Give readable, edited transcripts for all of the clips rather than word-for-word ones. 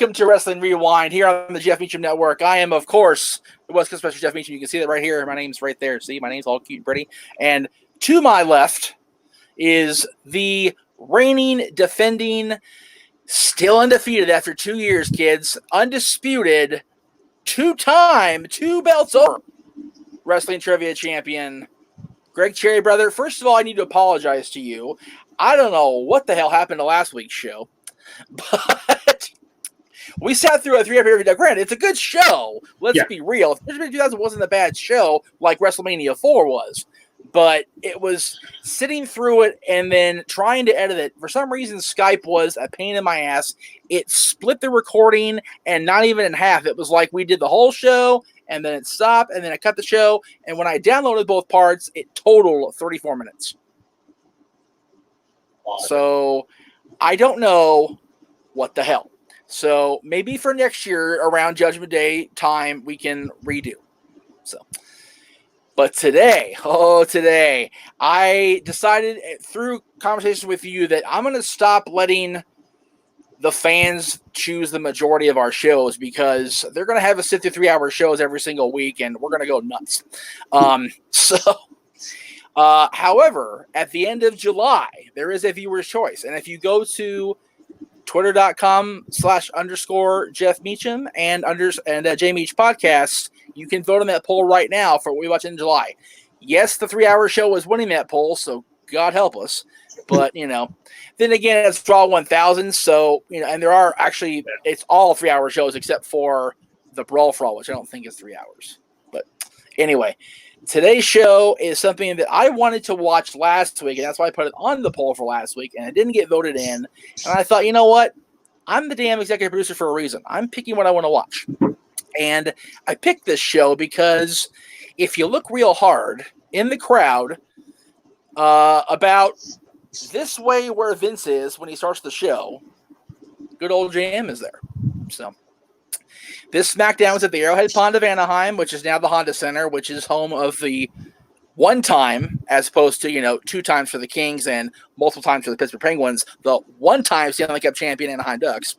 welcome to Wrestling Rewind here on the Jeff Meacham Network. I am, of course, the West Coast Special Jeff Meacham. You can see that right here. My name's right there. See, my name's all cute and pretty. And to my left is the reigning, defending, still undefeated after 2 years, kids, undisputed, two-time, 2 belts over Wrestling Trivia champion, Greg Cherry, brother. First of all, I need to apologize to you. I don't know what the hell happened to last week's show, but we sat through a 3-hour period. Now, granted, it's a good show. Let's be real. 2000 wasn't a bad show like WrestleMania 4 was, but it was sitting through it and then trying to edit it. For some reason, Skype was a pain in my ass. It split the recording and not even in half. It was like we did the whole show and then it stopped and then I cut the show. And when I downloaded both parts, it totaled 34 minutes. So I don't know what the hell. So maybe for next year around Judgment Day time, we can redo. So, but today, I decided through conversations with you that I'm going to stop letting the fans choose the majority of our shows because they're going to have us sit through 3-hour shows every single week and we're going to go nuts. However, at the end of July, there is a viewer's choice. And if you go to twitter.com/_Jeff Meacham and J Meach Podcast, you can vote on that poll right now for what we watch in July. Yes, the 3-hour show is winning that poll, so God help us. But, then again, it's Draw 1000. So, and there are actually, it's all 3-hour shows except for the Brawl for All, which I don't think is 3 hours. But anyway, today's show is something that I wanted to watch last week, and that's why I put it on the poll for last week, and it didn't get voted in. And I thought, you know what? I'm the damn executive producer for a reason. I'm picking what I want to watch. And I picked this show because if you look real hard in the crowd, about this way where Vince is when he starts the show, good old JM is there. So this Smackdown is at the Arrowhead Pond of Anaheim, which is now the Honda Center, which is home of the one time, as opposed to, 2 times for the Kings and multiple times for the Pittsburgh Penguins, the one time Stanley Cup champion Anaheim Ducks,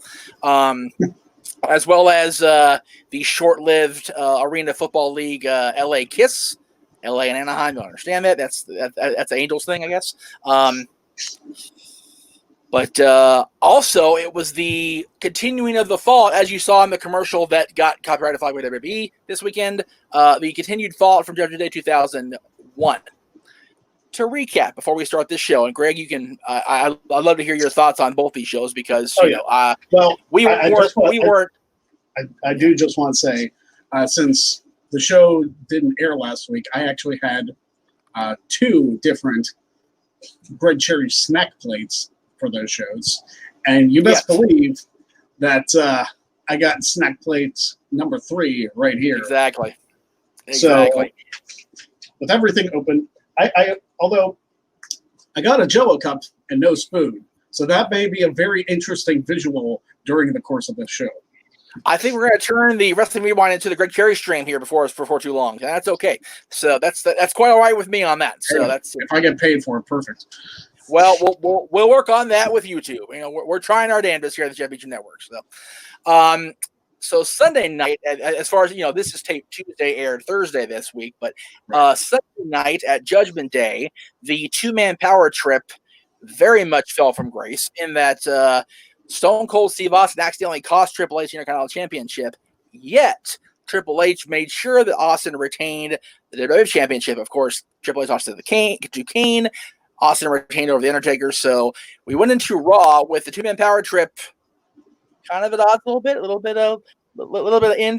as well as the short-lived Arena Football League LA Kiss, LA and Anaheim. Don't understand that. That's the Angels thing, I guess. But also, it was the continuing of the fall, as you saw in the commercial that got copyrighted flagged by WWE this weekend, the continued fall from Judgment Day 2001. To recap, before we start this show, and Greg, you can, I'd love to hear your thoughts on both these shows because, I do just want to say, since the show didn't air last week, I actually had 2 different Greg Cherry snack plates for those shows, and you best believe that I got snack plates number 3 right here. Exactly. So with everything open, although I got a Jello cup and no spoon, so that may be a very interesting visual during the course of the show. I think we're going to turn the Wrestling Rewind into the Greg Cherry stream here before too long, and that's okay. So that's quite all right with me on that. So that's if I get paid for it, perfect. Well, we'll work on that with YouTube. We're trying our damnedest here at the Jeff Meacham Network. So Sunday night, as far as this is taped Tuesday, aired Thursday this week, but Sunday night at Judgment Day, the 2-man power trip very much fell from grace in that Stone Cold Steve Austin accidentally cost Triple H the Intercontinental Championship. Yet Triple H made sure that Austin retained the WWE Championship. Of course, Triple H lost to Kane. Austin retained over the Undertaker. So we went into Raw with the 2-man power trip kind of at odds a little bit of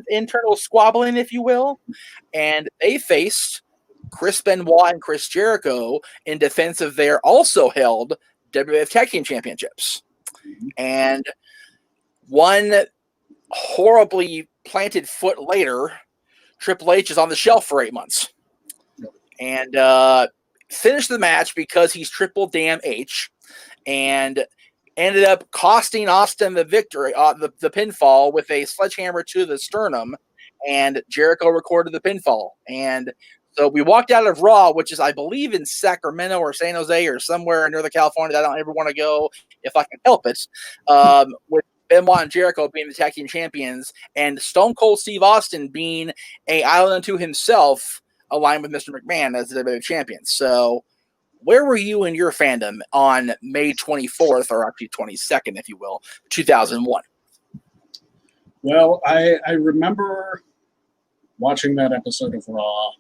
internal squabbling, if you will. And they faced Chris Benoit and Chris Jericho in defense of their also held WWF Tag Team Championships. And one horribly planted foot later, Triple H is on the shelf for 8 months. And finished the match because he's Triple Damn H, and ended up costing Austin the victory, the pinfall with a sledgehammer to the sternum, and Jericho recorded the pinfall. And so we walked out of Raw, which is, I believe, in Sacramento or San Jose or somewhere in Northern California that I don't ever want to go if I can help it, with Benoit and Jericho being the tag team champions, and Stone Cold Steve Austin being a island unto himself, aligned with Mr. McMahon as the WWE champion. So, where were you in your fandom on May 24th, or actually 22nd, if you will, 2001? Well, I remember watching that episode of Raw,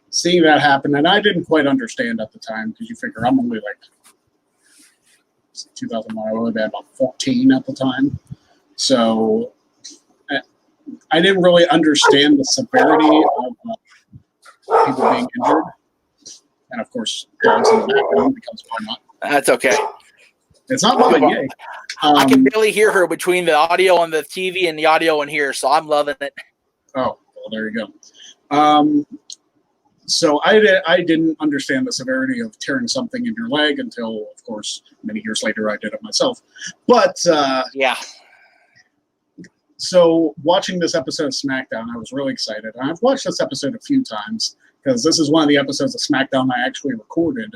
seeing that happen, and I didn't quite understand at the time, because you figure I'm only like 2001, I would have been about 14 at the time. So I didn't really understand the severity of people being injured. And of course, dogs in the background becomes part of it. That's okay. It's not mine, yay. I can barely hear her between the audio on the TV and the audio in here, so I'm loving it. Oh, well, there you go. So I didn't understand the severity of tearing something in your leg until, of course, many years later I did it myself. But yeah. So watching this episode of SmackDown, I was really excited. And I've watched this episode a few times because this is one of the episodes of SmackDown I actually recorded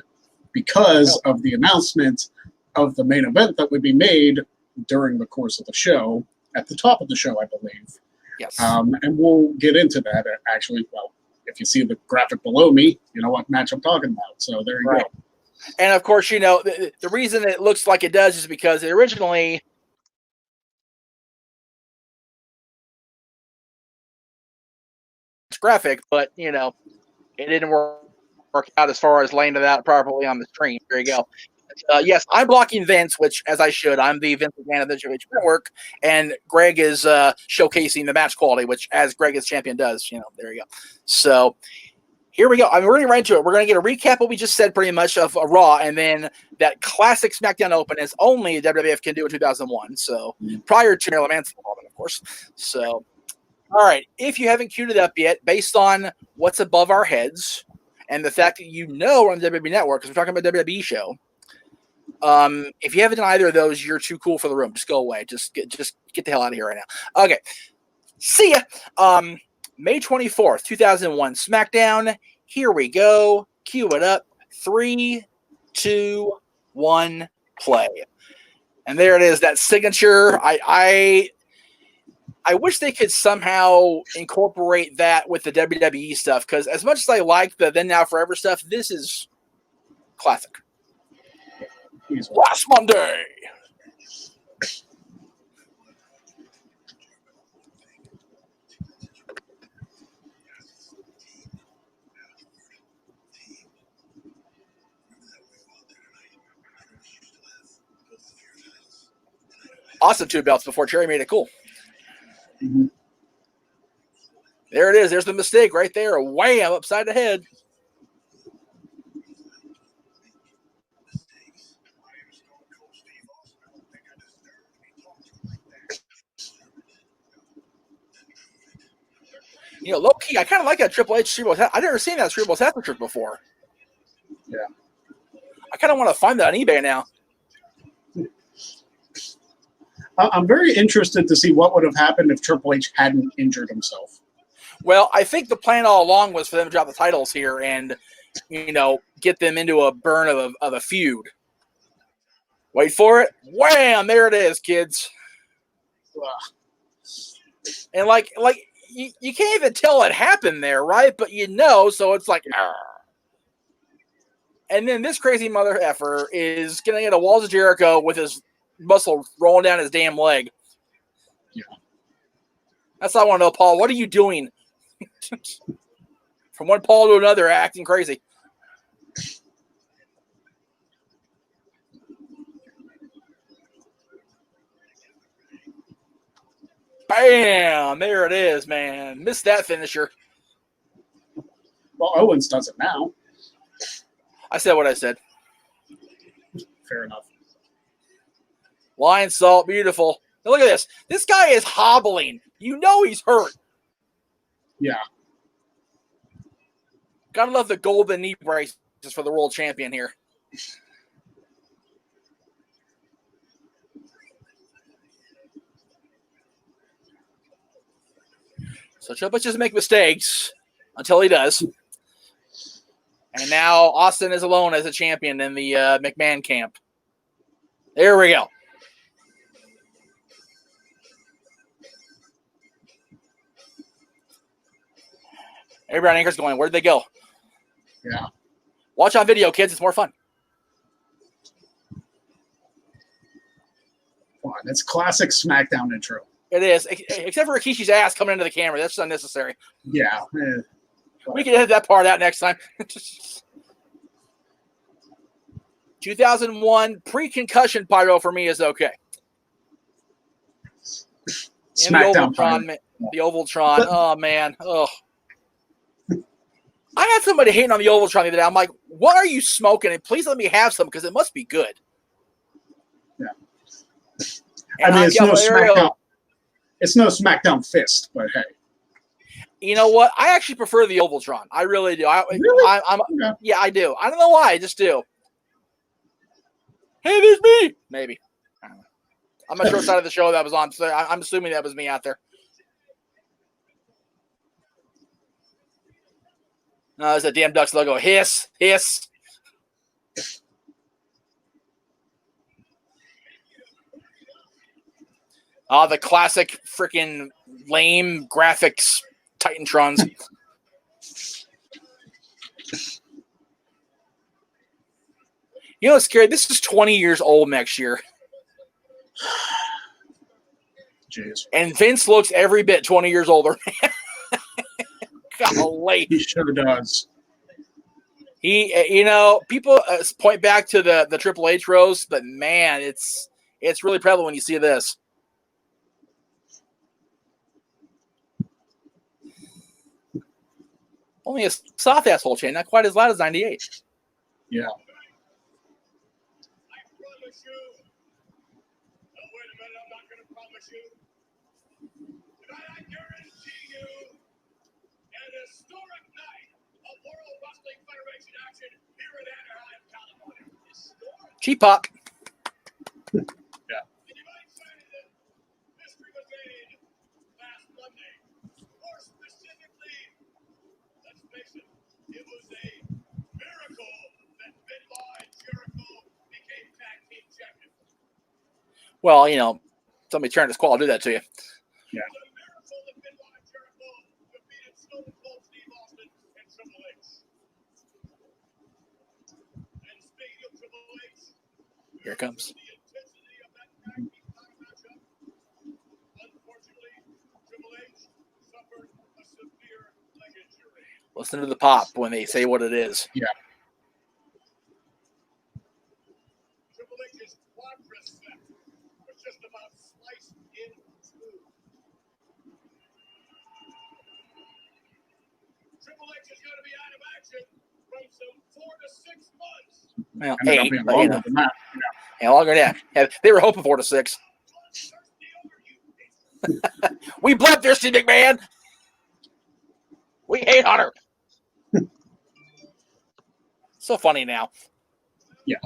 because of the announcement of the main event that would be made during the course of the show, at the top of the show, I believe. Yes. And we'll get into that, actually. Well, if you see the graphic below me, you know what match I'm talking about. So there you go. And, of course, you know, the reason it looks like it does is because it originally – graphic, but you know, it didn't work out as far as laying it out properly on the screen. There you go. Yes, I'm blocking Vince, which, as I should, I'm the Vince McMahon of the JEFF Network, and Greg is showcasing the match quality, which, as Greg as champion does, you know, there you go. So here we go. I'm running right into it. We're going to get a recap of what we just said pretty much of Raw, and then that classic SmackDown Open is only WWF can do in 2001, so prior to Marilyn Manson, of course. So all right, if you haven't queued it up yet, based on what's above our heads and the fact that you know we're on the WWE Network, because we're talking about a WWE show, if you haven't done either of those, you're too cool for the room. Just go away. Just get the hell out of here right now. Okay, see ya. May 24th, 2001, SmackDown. Here we go. Cue it up. 3, 2, 1, play. And there it is, that signature. I wish they could somehow incorporate that with the WWE stuff, because as much as I like the Then Now Forever stuff, this is classic. Last Monday. Awesome 2 belts before Cherry made it cool. Mm-hmm. There it is. There's the mistake right there. Wham! Upside the head. You know, low key, I kind of like that Triple H Cerebral. I've never seen that Cerebral Tattoo trick before. Yeah. I kind of want to find that on eBay now. I'm very interested to see what would have happened if Triple H hadn't injured himself. Well, I think the plan all along was for them to drop the titles here and, you know, get them into a burn of a feud. Wait for it. Wham! There it is, kids. And like you can't even tell it happened there, right? But you know, so it's like, argh. And then this crazy mother effer is going to get a Walls of Jericho with his muscle rolling down his damn leg. Yeah. That's what I want to know, Paul. What are you doing? From one Paul to another, acting crazy. Bam! There it is, man. Missed that finisher. Well, Owens does it now. I said what I said. Fair enough. Lion salt, beautiful. Now look at this. This guy is hobbling. You know he's hurt. Yeah. Gotta love the golden knee braces for the world champion here. So Triple H doesn't make mistakes until he does. And now Austin is alone as a champion in the McMahon camp. There we go. Everybody on Anchor's going, where'd they go? Yeah. Watch on video, kids. It's more fun. Fun. It's classic SmackDown intro. It is, except for Rikishi's ass coming into the camera. That's unnecessary. Yeah. We can edit that part out next time. 2001 pre-concussion pyro for me is okay. SmackDown the Ovaltron. Oh man. Oh. I had somebody hating on the Ovaltron the other day. I'm like, what are you smoking? And please let me have some because it must be good. Yeah. And I mean, it's no SmackDown. It's no SmackDown fist, but hey. You know what? I actually prefer the Ovaltron. I really do. Really? Yeah, I do. I don't know why. I just do. Hey, there's me. Maybe. I don't know. I'm not sure what side of the show that was on. So I'm assuming that was me out there. No, there's a damn Ducks logo. Hiss. Hiss. Oh, the classic freaking lame graphics Titantrons. You know what's scary? This is 20 years old next year. Jeez. And Vince looks every bit 20 years older. Golly. He sure does. People point back to the Triple H roast, but man, it's really prevalent when you see this. Only a soft asshole chain, not quite as loud as 98. Yeah. Historic night of World Wrestling Federation action here in Anaheim, California. Cheap pop. Yeah. And you might say that history was made last Monday. More specifically, let's face it, it was a miracle that Benoit and Jericho became tag team champions. Well, somebody turned his squall, I'll do that to you. Yeah. Here it comes. Listen to the pop when they say what it is. Yeah. Triple H's quadricep was just about sliced in two. Triple H is going to be out of action from some 4 to 6 months. Well, Ended up 8, being but, longer than that. Yeah, longer than that. They were hoping 4 to 6. We bloodthirsty, McMahon. We hate Hunter. So funny now. Yeah.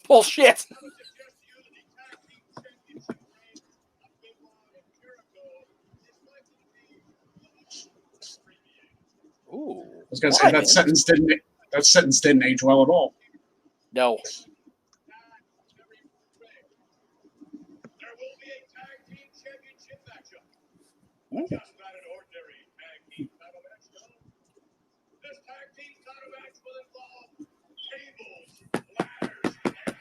Bullshit. Ooh. I was going to say that sentence didn't age well at all. No. There will be a tag team championship matchup. Ooh. Just not an ordinary tag team title match, no. This tag team title match will involve tables, ladders, and chairs.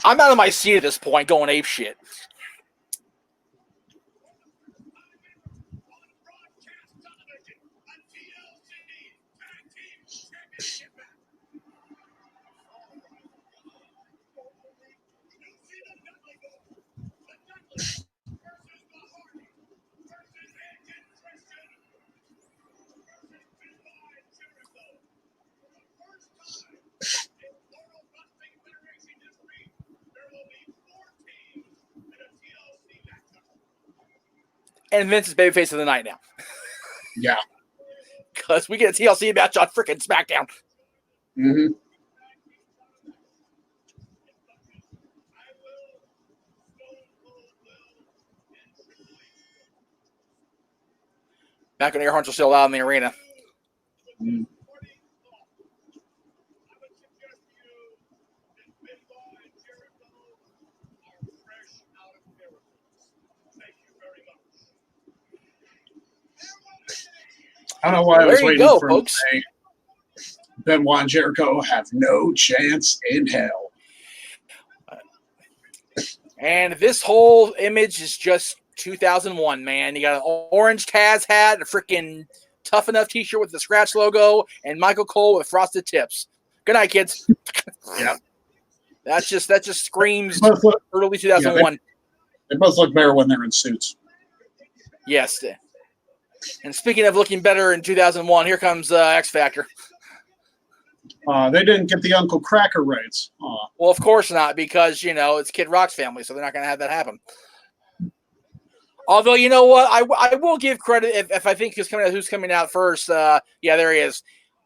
I'm out of my seat at this point going ape shit. On broadcast television, a TLC tag team championship match. You see the Dudley move. The Dudley versus the Hardy versus Edge and Christian versus Benoit and Jericho. For the first time in World Wrestling Federation history, there will be 4 teams in a TLC matchup. And Vince is babyface of the night now. Yeah. Because we get a TLC match on freaking SmackDown. Mm-hmm. Back when air horns are still loud in the arena. Mm. I don't know why I was there you waiting go, for him to folks. say Benoit and Jericho have no chance in hell. And this whole image is just 2001, man. You got an orange Taz hat, a freaking Tough Enough t-shirt with the scratch logo, and Michael Cole with frosted tips. Good night, kids. Yeah. That just screams Both look, early 2001. they both look better when they're in suits. Yes. And speaking of looking better in 2001, here comes X Factor. They didn't get the Uncle Cracker rights. Well, of course not, because, it's Kid Rock's family, so they're not going to have that happen. Although, you know what? I will give credit if I think who's coming out first. Yeah, there he is.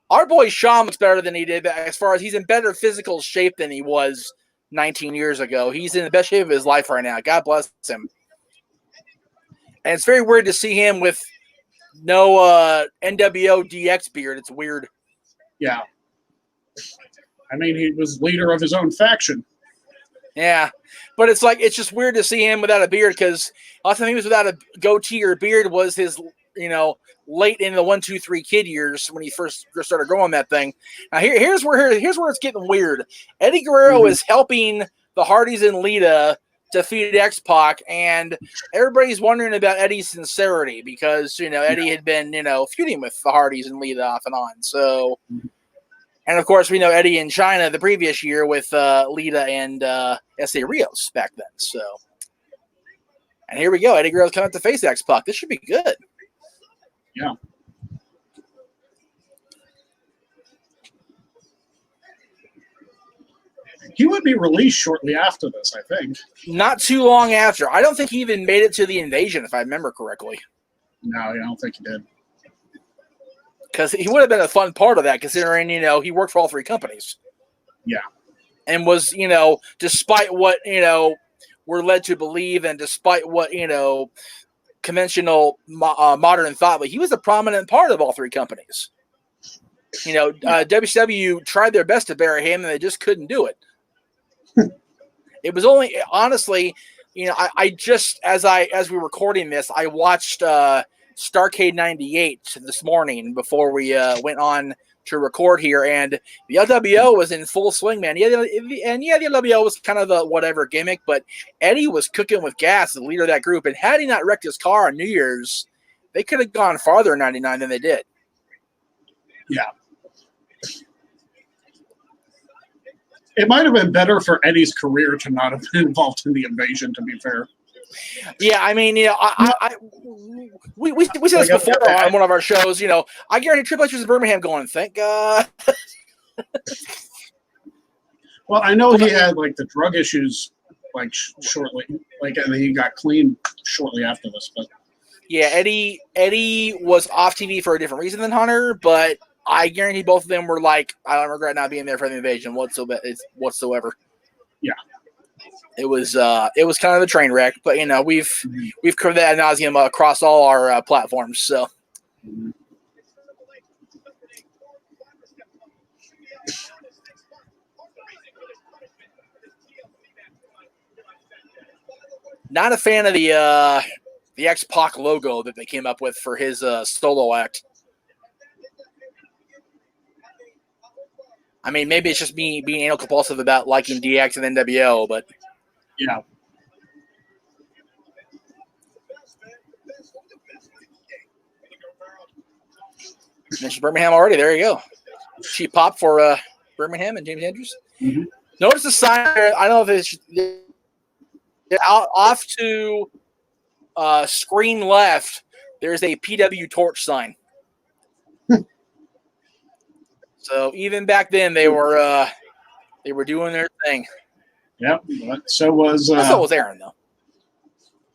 Our boy Shawn looks better than he did, as far as he's in better physical shape than he was 19 years ago. He's in the best shape of his life right now. God bless him. And it's very weird to see him with no NWO DX beard. It's weird. Yeah. I mean, he was leader of his own faction. Yeah. But it's just weird to see him without a beard, because last time he was without a goatee or beard was his, late in the 1, 2, 3 kid years when he first started growing that thing. Now here's where it's getting weird. Eddie Guerrero is helping the Hardys and Lita defeat X-Pac, and everybody's wondering about Eddie's sincerity because, Eddie had been, feuding with the Hardys and Lita off and on. So, and of course, we know Eddie in China the previous year with Lita and S.A. Rios back then. So, and here we go. Eddie Guerrero's coming to face X-Pac. This should be good. Yeah. He would be released shortly after this, I think. Not too long after. I don't think he even made it to the Invasion, if I remember correctly. No, I don't think he did. Because he would have been a fun part of that, considering, he worked for all 3 companies. Yeah. And was, despite what, we're led to believe, and despite what, conventional modern thought, but he was a prominent part of all 3 companies. WCW tried their best to bury him, and they just couldn't do it. It was only, honestly, I just, as we were recording this, I watched Starrcade 98 this morning before we went on to record here, and the LWO was in full swing, man. The LWO was kind of the whatever gimmick, but Eddie was cooking with gas, the leader of that group, and had he not wrecked his car on New Year's, they could have gone farther in 99 than they did. Yeah. It might have been better for Eddie's career to not have been involved in the Invasion, to be fair. Yeah, I mean, we said this before on one of our shows. I guarantee Triple H was in Birmingham going, thank God. Well, I know he had the drug issues shortly, and he got clean shortly after this. But yeah, Eddie was off TV for a different reason than Hunter, but I guarantee both of them were I don't regret not being there for the Invasion whatsoever. Yeah. It was kind of a train wreck, but we've covered that ad nauseum across all our platforms. So, not a fan of the X-Pac logo that they came up with for his solo act. I mean, maybe it's just me being anal compulsive about liking DX and NWO, but yeah. Mentioned Birmingham already. There you go. Cheap pop for Birmingham and James Andrews. Mm-hmm. Notice the sign there. I don't know if it's off to screen left. There's a PW Torch sign. So even back then, they were doing their thing. Yep. So was Aaron, though.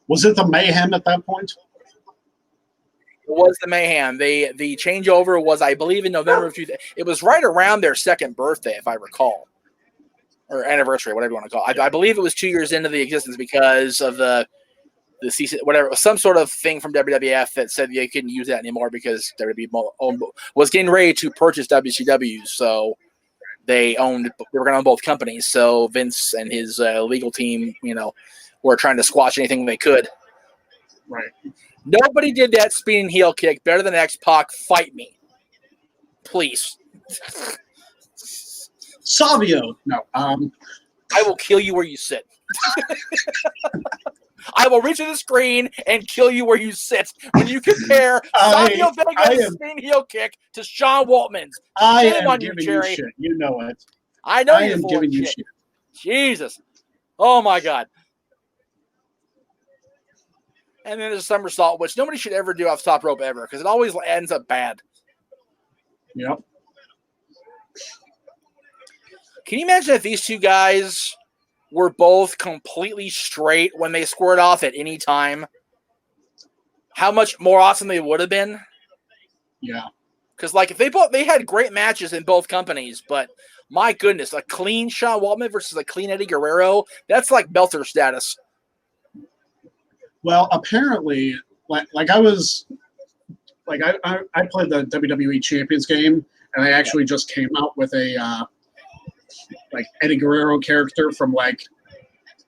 Was it the Mayhem at that point? It was the Mayhem. The changeover was, I believe, in November of 2000. It was right around their 2nd birthday, if I recall, or anniversary, whatever you want to call it. I believe it was 2 years into the existence because of the season, whatever, some sort of thing from WWF that said they couldn't use that anymore because WWE was getting ready to purchase WCW, so they were going to own both companies. So Vince and his legal team, were trying to squash anything they could. Right. Nobody did that spinning heel kick better than X-Pac. Fight me. Please. Savio. No. I will kill you where you sit. I will reach to the screen and kill you where you sit when you compare Savio Vega's spinning heel kick to Sean Waltman's. I Shame am on you, giving Jerry. you shit. You know it. I know I you're am full giving of you shit. shit. Jesus. Oh, my God. And then there's a somersault, which nobody should ever do off the top rope ever because it always ends up bad. Yep. Can you imagine if these two guys were both completely straight when they squared off at any time? How much more awesome they would have been? Yeah. Because, like, if they had great matches in both companies, but my goodness, a clean Sean Waltman versus a clean Eddie Guerrero, that's like Belter status. Well, apparently, like I was, like I played the WWE Champions game, and I actually just came out with a like Eddie Guerrero character from like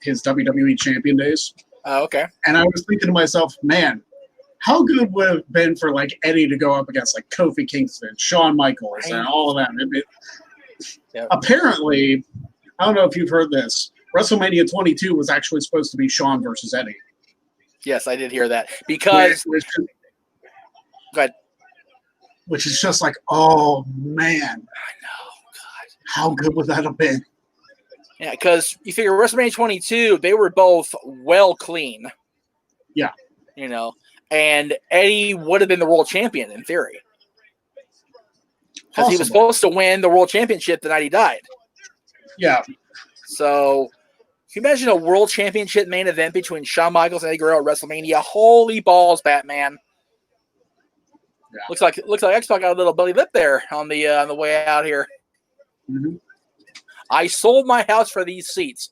his WWE Champion days. Oh, okay. And I was thinking to myself, man, how good would it have been for like Eddie to go up against like Kofi Kingston, Shawn Michaels, and all of them. Apparently, I don't know if you've heard this. WrestleMania 22 was actually supposed to be Shawn versus Eddie. Yes, I did hear that because. Go ahead. Which is just like, oh man, I know, God, how good would that have been? Yeah, because you figure WrestleMania 22, they were both well clean. Yeah, you know, and Eddie would have been the world champion in theory because he was supposed to win the world championship the night he died. Yeah. So. Can you imagine a world championship main event between Shawn Michaels and Eddie Guerrero at WrestleMania? Holy balls, Batman! Yeah. Looks like X-Pac got a little belly lip there on the way out here. Mm-hmm. I sold my house for these seats.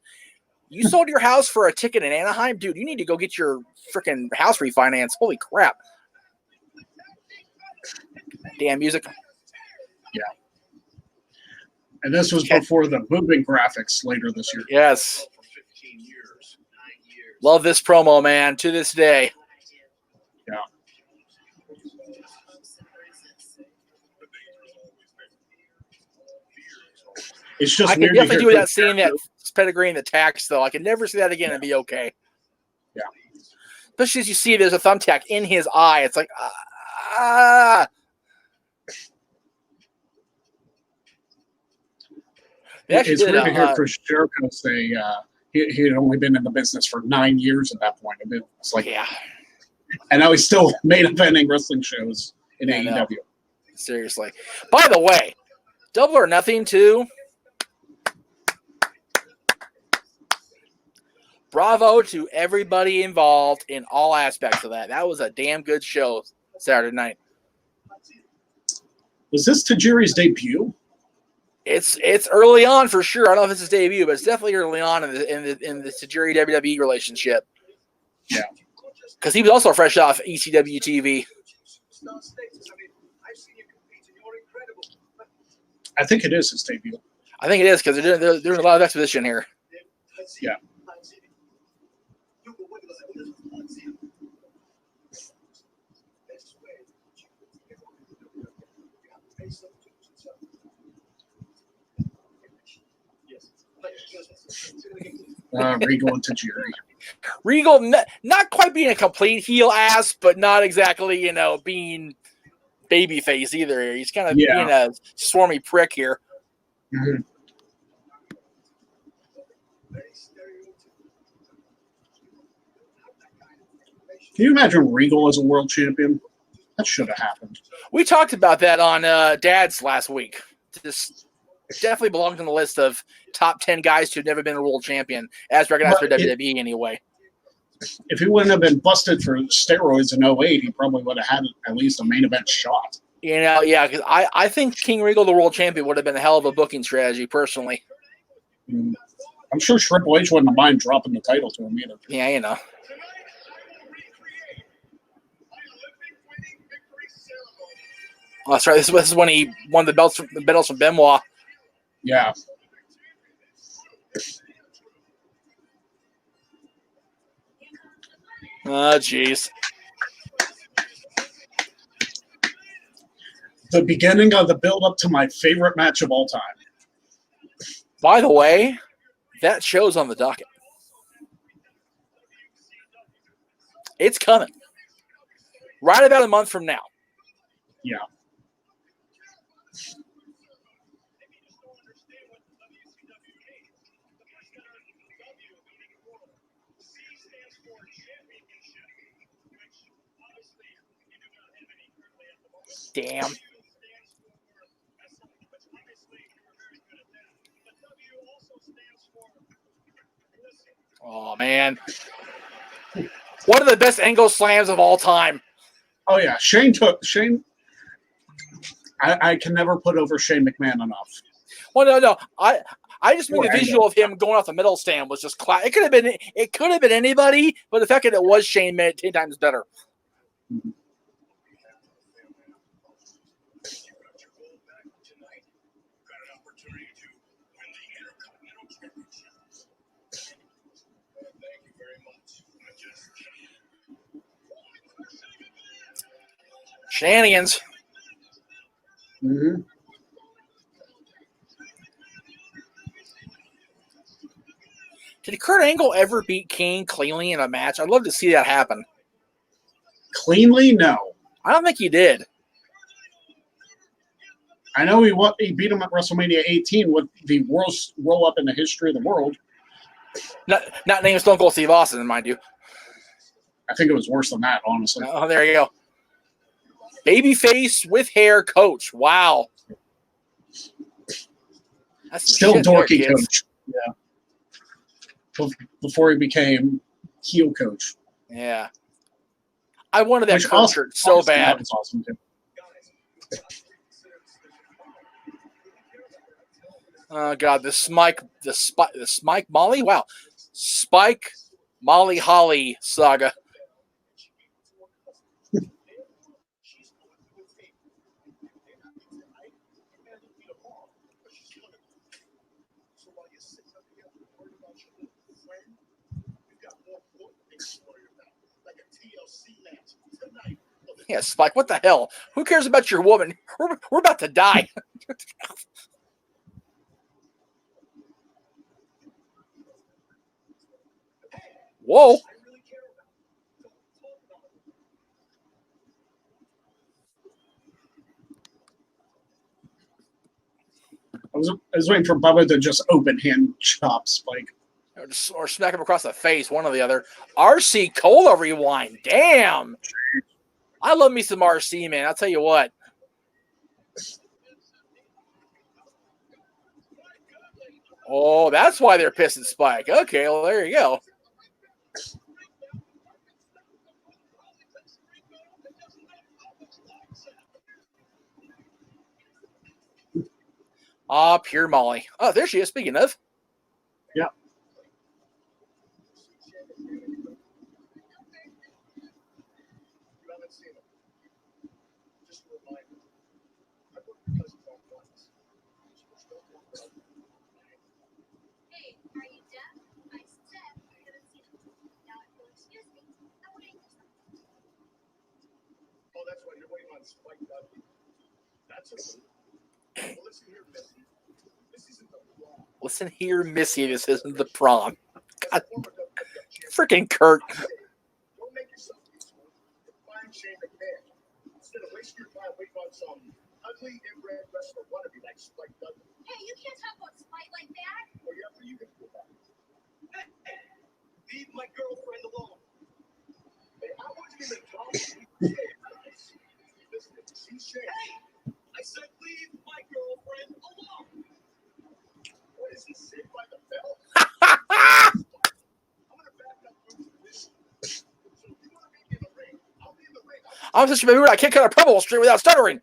You sold your house for a ticket in Anaheim, dude. You need to go get your freaking house refinanced. Holy crap! Damn music. Yeah. And this was before the moving graphics later this year. Yes. Love this promo, man, to this day. Yeah. It's just I can definitely do without seeing that pedigree in the tax, though. I can never see that again and be okay. Yeah. Especially as you see there's a thumbtack in his eye. It's like, It's weird to hear Chris Jericho say he had only been in the business for 9 years at that point. It's like, yeah. And now he's still main eventing wrestling shows in AEW. Seriously. By the way, Double or Nothing too. Bravo to everybody involved in all aspects of that. That was a damn good show Saturday night. Was this Tajiri's debut? It's early on for sure. I don't know if it's his debut, but it's definitely early on in the Tajiri WWE relationship. Yeah, because he was also fresh off ECW TV. I think it is his debut. I think it is because they're doing a lot of exposition here. Yeah. Regal and Tajiri. Regal not quite being a complete heel ass, but not exactly, being babyface either. He's kind of being a swarmy prick here. Mm-hmm. Can you imagine Regal as a world champion? That should have happened. We talked about that on Dad's last week. This definitely belongs on the list of top 10 guys who've never been a world champion, as recognized for WWE anyway. If he wouldn't have been busted for steroids in 2008, he probably would have had at least a main event shot. Yeah, because I think King Regal, the world champion, would have been a hell of a booking strategy, personally. I'm sure Triple H wouldn't have mind dropping the title to him either. Yeah, Oh, that's right. This is when he won the belts from Benoit. Yeah. Oh, jeez. the beginning of the build-up to my favorite match of all time. By the way, that show's on the docket. It's coming. Right about a month from now. Yeah. Damn. Oh, man. One of the best angle slams of all time. Oh, yeah. Shane. I can never put over Shane McMahon enough. Well, no. I just mean Poor the visual angle. of him going off the middle stand was just class. It could have been anybody, but the fact that it was Shane made it 10 times better. Mhm. Shenanigans. Mm-hmm. Did Kurt Angle ever beat Kane cleanly in a match? I'd love to see that happen. Cleanly, no. I don't think he did. I know he beat him at WrestleMania 18 with the worst roll-up in the history of the world. Not named Stone Cold Steve Austin, mind you. I think it was worse than that, honestly. Oh, there you go. Babyface with hair coach. Wow. That's some Still shit there, dorky kids. coach. Yeah. Before he became heel coach. Yeah. I wanted that Which Kurt also- shirt so honestly, bad. That was awesome, too. Oh God, the Spike Molly. Wow, Spike Molly Holly saga. Yeah, Spike. What the hell? Who cares about your woman? We're about to die. Whoa. I was waiting for Bubba to just open hand chop Spike. Or smack him across the face, one or the other. RC Cola rewind. Damn. I love me some RC, man. I'll tell you what. Oh, that's why they're pissing Spike. Okay, well, there you go. Ah, pure Molly. Oh, there she is, speaking of. Yeah. Oh, that's right. You're waiting on Spike Dudley. That's a well, listen here, Missy. This isn't the prom. Listen here, Missy. This isn't the prom. God, freaking Kurt. Don't make yourself useful. Find Shane McKay. Instead of wasting your time waiting on some ugly inbred wrestler wannabe like Spike Dudley. Hey, you can't talk about Spike like that. Or yeah, for you can do that. Hey, leave my girlfriend alone. Hey, I wasn't even talking to you. Listen, she's Shane. Hey, I said leave my girlfriend alone. What is this, Saved by the Bell? I'm gonna back up through this. So if you want to meet me in the ring, I'll be in the ring. I'm such a baby. I can't cut a promo straight without stuttering.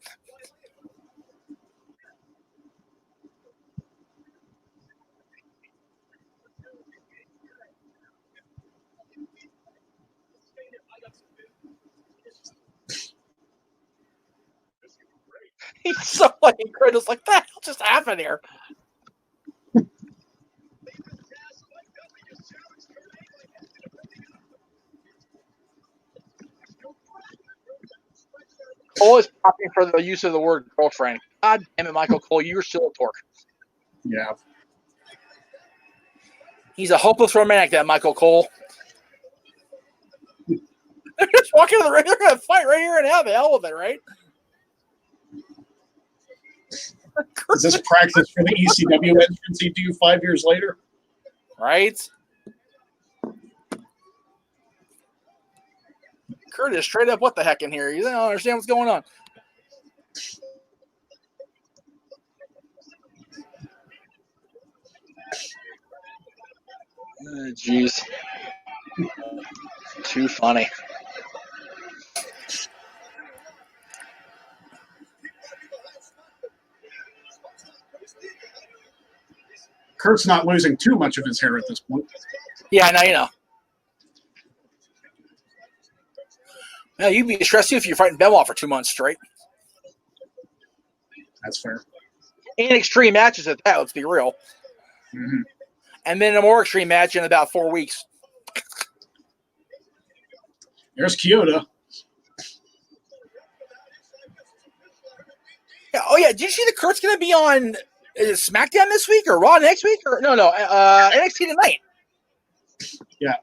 He's so fucking incredible. Like, that just happened here. Always popping for the use of the word girlfriend. God damn it, Michael Cole, you're still a dork. Yeah. He's a hopeless romantic, that Michael Cole. They're just walking to the ring. They're going to fight right here and have the hell with it, right? Is this practice for the ECW entrance he do 5 years later? Right? Kurt is straight up what the heck in here. You don't understand what's going on. Jeez. Too funny. Kurt's not losing too much of his hair at this point. Yeah, now you know. Now you'd be stressed too if you're fighting Benoit for 2 months straight. That's fair. And extreme matches at that, let's be real. Mm-hmm. And then a more extreme match in about 4 weeks. There's Kyoto. Yeah, oh, yeah. Did you see that Kurt's going to be on Smackdown this week or Raw next week? Or no, NXT tonight. Yeah.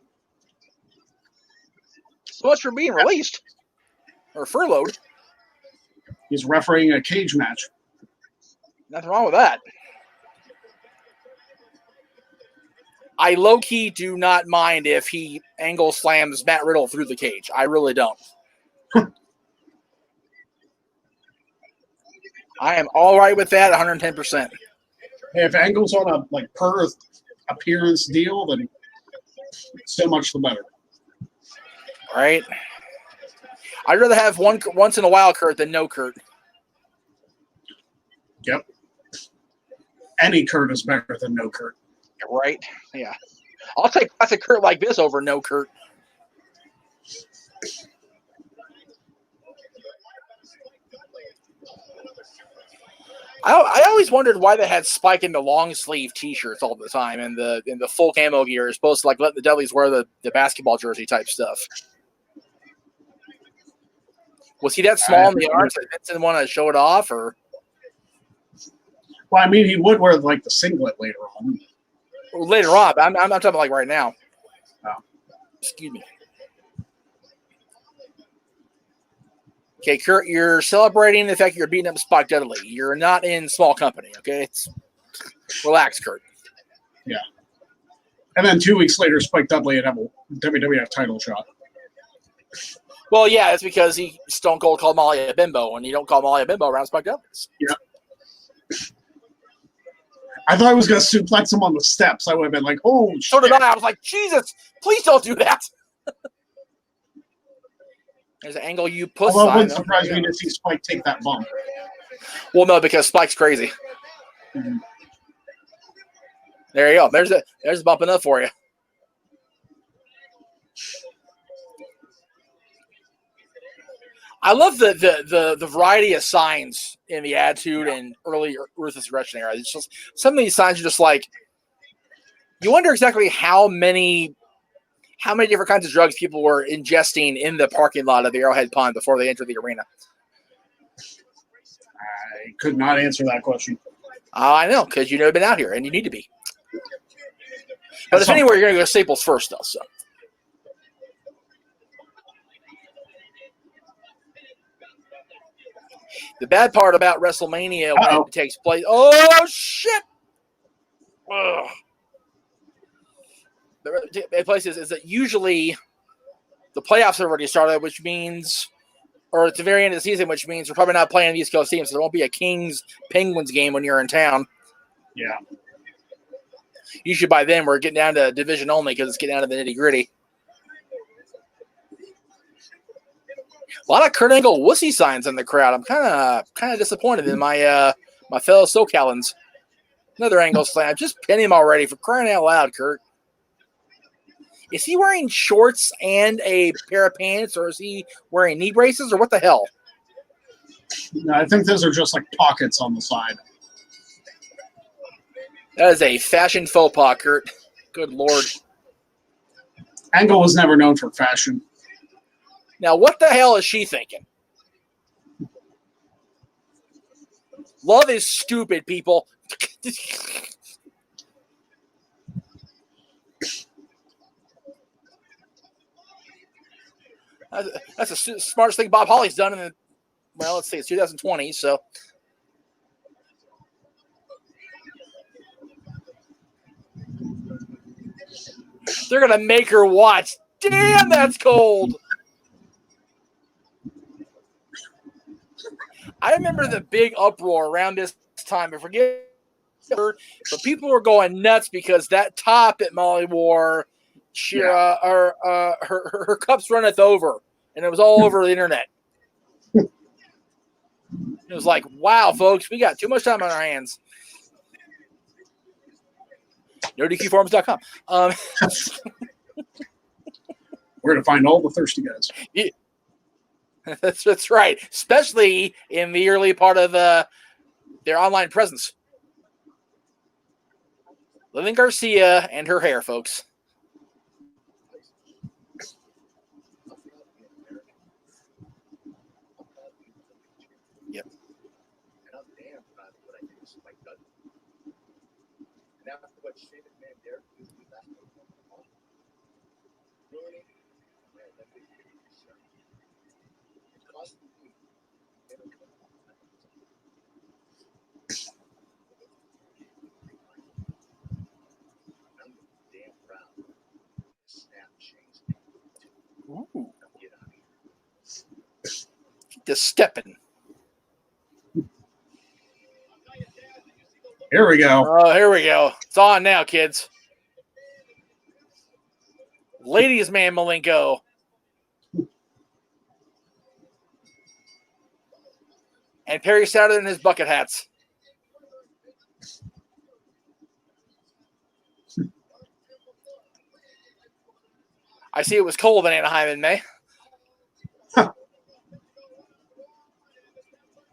So much for being released. Or furloughed. He's refereeing a cage match. Nothing wrong with that. I low-key do not mind if he angle slams Matt Riddle through the cage. I really don't. I am all right with that 110%. Hey, if Angle's on a per appearance deal, then so much the better. Right? I'd rather have once in a while Kurt than no Kurt. Yep. Any Kurt is better than no Kurt. Right? Yeah. I'll take classic Kurt like this over no Kurt. I always wondered why they had Spike in the long sleeve T-shirts all the time and the full camo gear is supposed to let the Dudleys wear the basketball jersey type stuff. Was he that small in the arms that Vince didn't want to show it off, or? Well, I mean, he would wear the singlet later on. Later on, I'm talking about right now. Oh. Excuse me. Okay, Kurt, you're celebrating the fact you're beating up Spike Dudley. You're not in small company, okay? Relax, Kurt. Yeah. And then 2 weeks later, Spike Dudley would have a WWF title shot. Well, yeah, it's because he Stone Cold called Molly a bimbo, and you don't call Molly a bimbo around Spike Dudley. Yeah. I thought I was going to suplex him on the steps. I would have been like, oh, shit. So did I. I was like, Jesus, please don't do that. There's an angle you puss. Although it wouldn't surprise me to see Spike take that bump. Well, no, because Spike's crazy. Mm-hmm. There you go. There's a bump enough for you. I love the variety of signs in the Attitude and early Ruthless Aggression era. It's just some of these signs are just like you wonder exactly how many different kinds of drugs people were ingesting in the parking lot of the Arrowhead Pond before they entered the arena. I could not answer that question. I know, because you've never been out here, and you need to be. But if anywhere, you're going to go to Staples first, though. So. The bad part about WrestleMania when it takes place. Oh shit! Ugh. The place is that usually the playoffs have already started, which means, or at the very end of the season, which means we're probably not playing the East Coast team, so there won't be a Kings-Penguins game when you're in town. Yeah. Usually by then we're getting down to division only because it's getting down to the nitty-gritty. A lot of Kurt Angle wussy signs in the crowd. I'm kind of disappointed in my my fellow SoCalans. Another Angle slam. Just pin him already, for crying out loud, Kurt. Is he wearing shorts and a pair of pants, or is he wearing knee braces, or what the hell? No, I think those are just pockets on the side. That is a fashion faux pas, Kurt. Good Lord. Angle was never known for fashion. Now, what the hell is she thinking? Love is stupid, people. That's the smartest thing Bob Holly's done in the, well, let's see, it's 2020, so. They're going to make her watch. Damn, that's cold. I remember the big uproar around this time. I forget, but people were going nuts because that top that Molly wore, her cups runneth over, and it was all over the internet. It was like, wow, folks, we got too much time on our hands. NoDQforums.com. Where to find all the thirsty guys. Yeah. That's right, especially in the early part of their online presence. Lillian Garcia and her hair, folks. Yep. And I'm damn proud of what I did with Mike Dudley. And after what Shane McMahon dared to do to me last week, ruining, man, that big thing is sure. It cost me. I'm damn proud. Snap Shane's name. Ooh. Get out of here. Just stepping. Here we go. Oh, here we go. It's on now, kids. Ladies man Malenko. And Perry Saturn in his bucket hats. I see it was cold in Anaheim in May.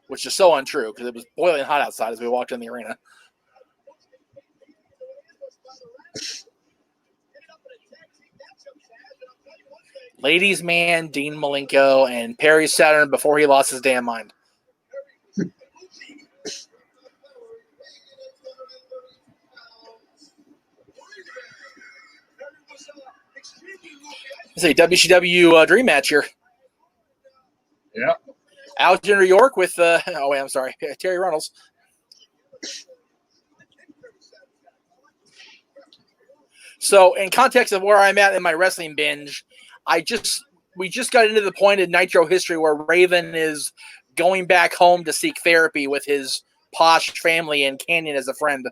Which is so untrue because it was boiling hot outside as we walked in the arena. Ladies man, Dean Malenko, and Perry Saturn before he lost his damn mind. It's a WCW dream match here. Yeah. Alexander York with, oh wait, I'm sorry, Terry Runnels. So in context of where I'm at in my wrestling binge, we just got into the point in Nitro history where Raven is going back home to seek therapy with his posh family and Canyon as a friend.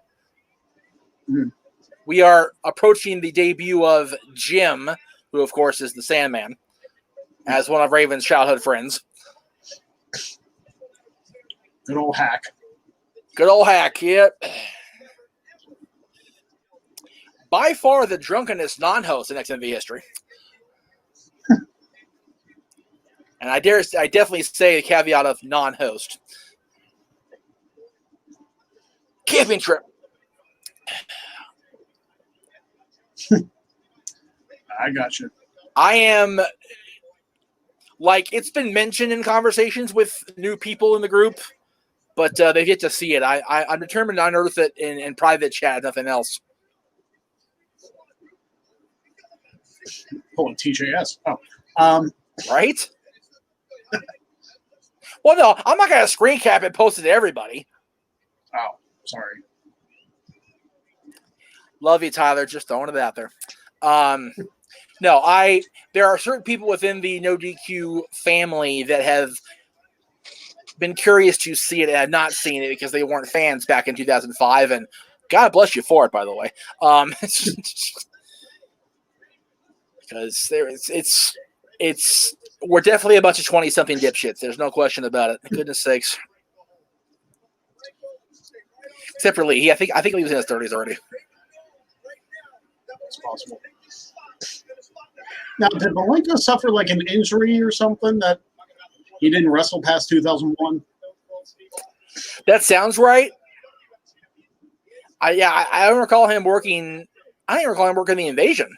Mm. We are approaching the debut of Jim, who of course is the Sandman, as one of Raven's childhood friends. Good old Hack. Good old Hack, yep. By far the drunkenest non-host in XMV history. And I definitely say the caveat of non-host. Camping trip. I got you. I am, like, it's been mentioned in conversations with new people in the group, but they get to see it. I'm determined to unearth it in private chat, nothing else. Pulling TJS. Oh. Right? Well, no, I'm not going to screen cap and post it to everybody. Oh, sorry. Love you, Tyler. Just throwing it out there. No, there are certain people within the NoDQ family that have been curious to see it and have not seen it because they weren't fans back in 2005, and God bless you for it, by the way. Because it's we're definitely a bunch of 20-something dipshits. There's no question about it. Goodness sakes. Except for Lee. I think he was in his 30s already. It's possible. Now, did Malenko suffer like an injury or something that he didn't wrestle past 2001? That sounds right. I don't recall him working. I don't even recall him working the Invasion.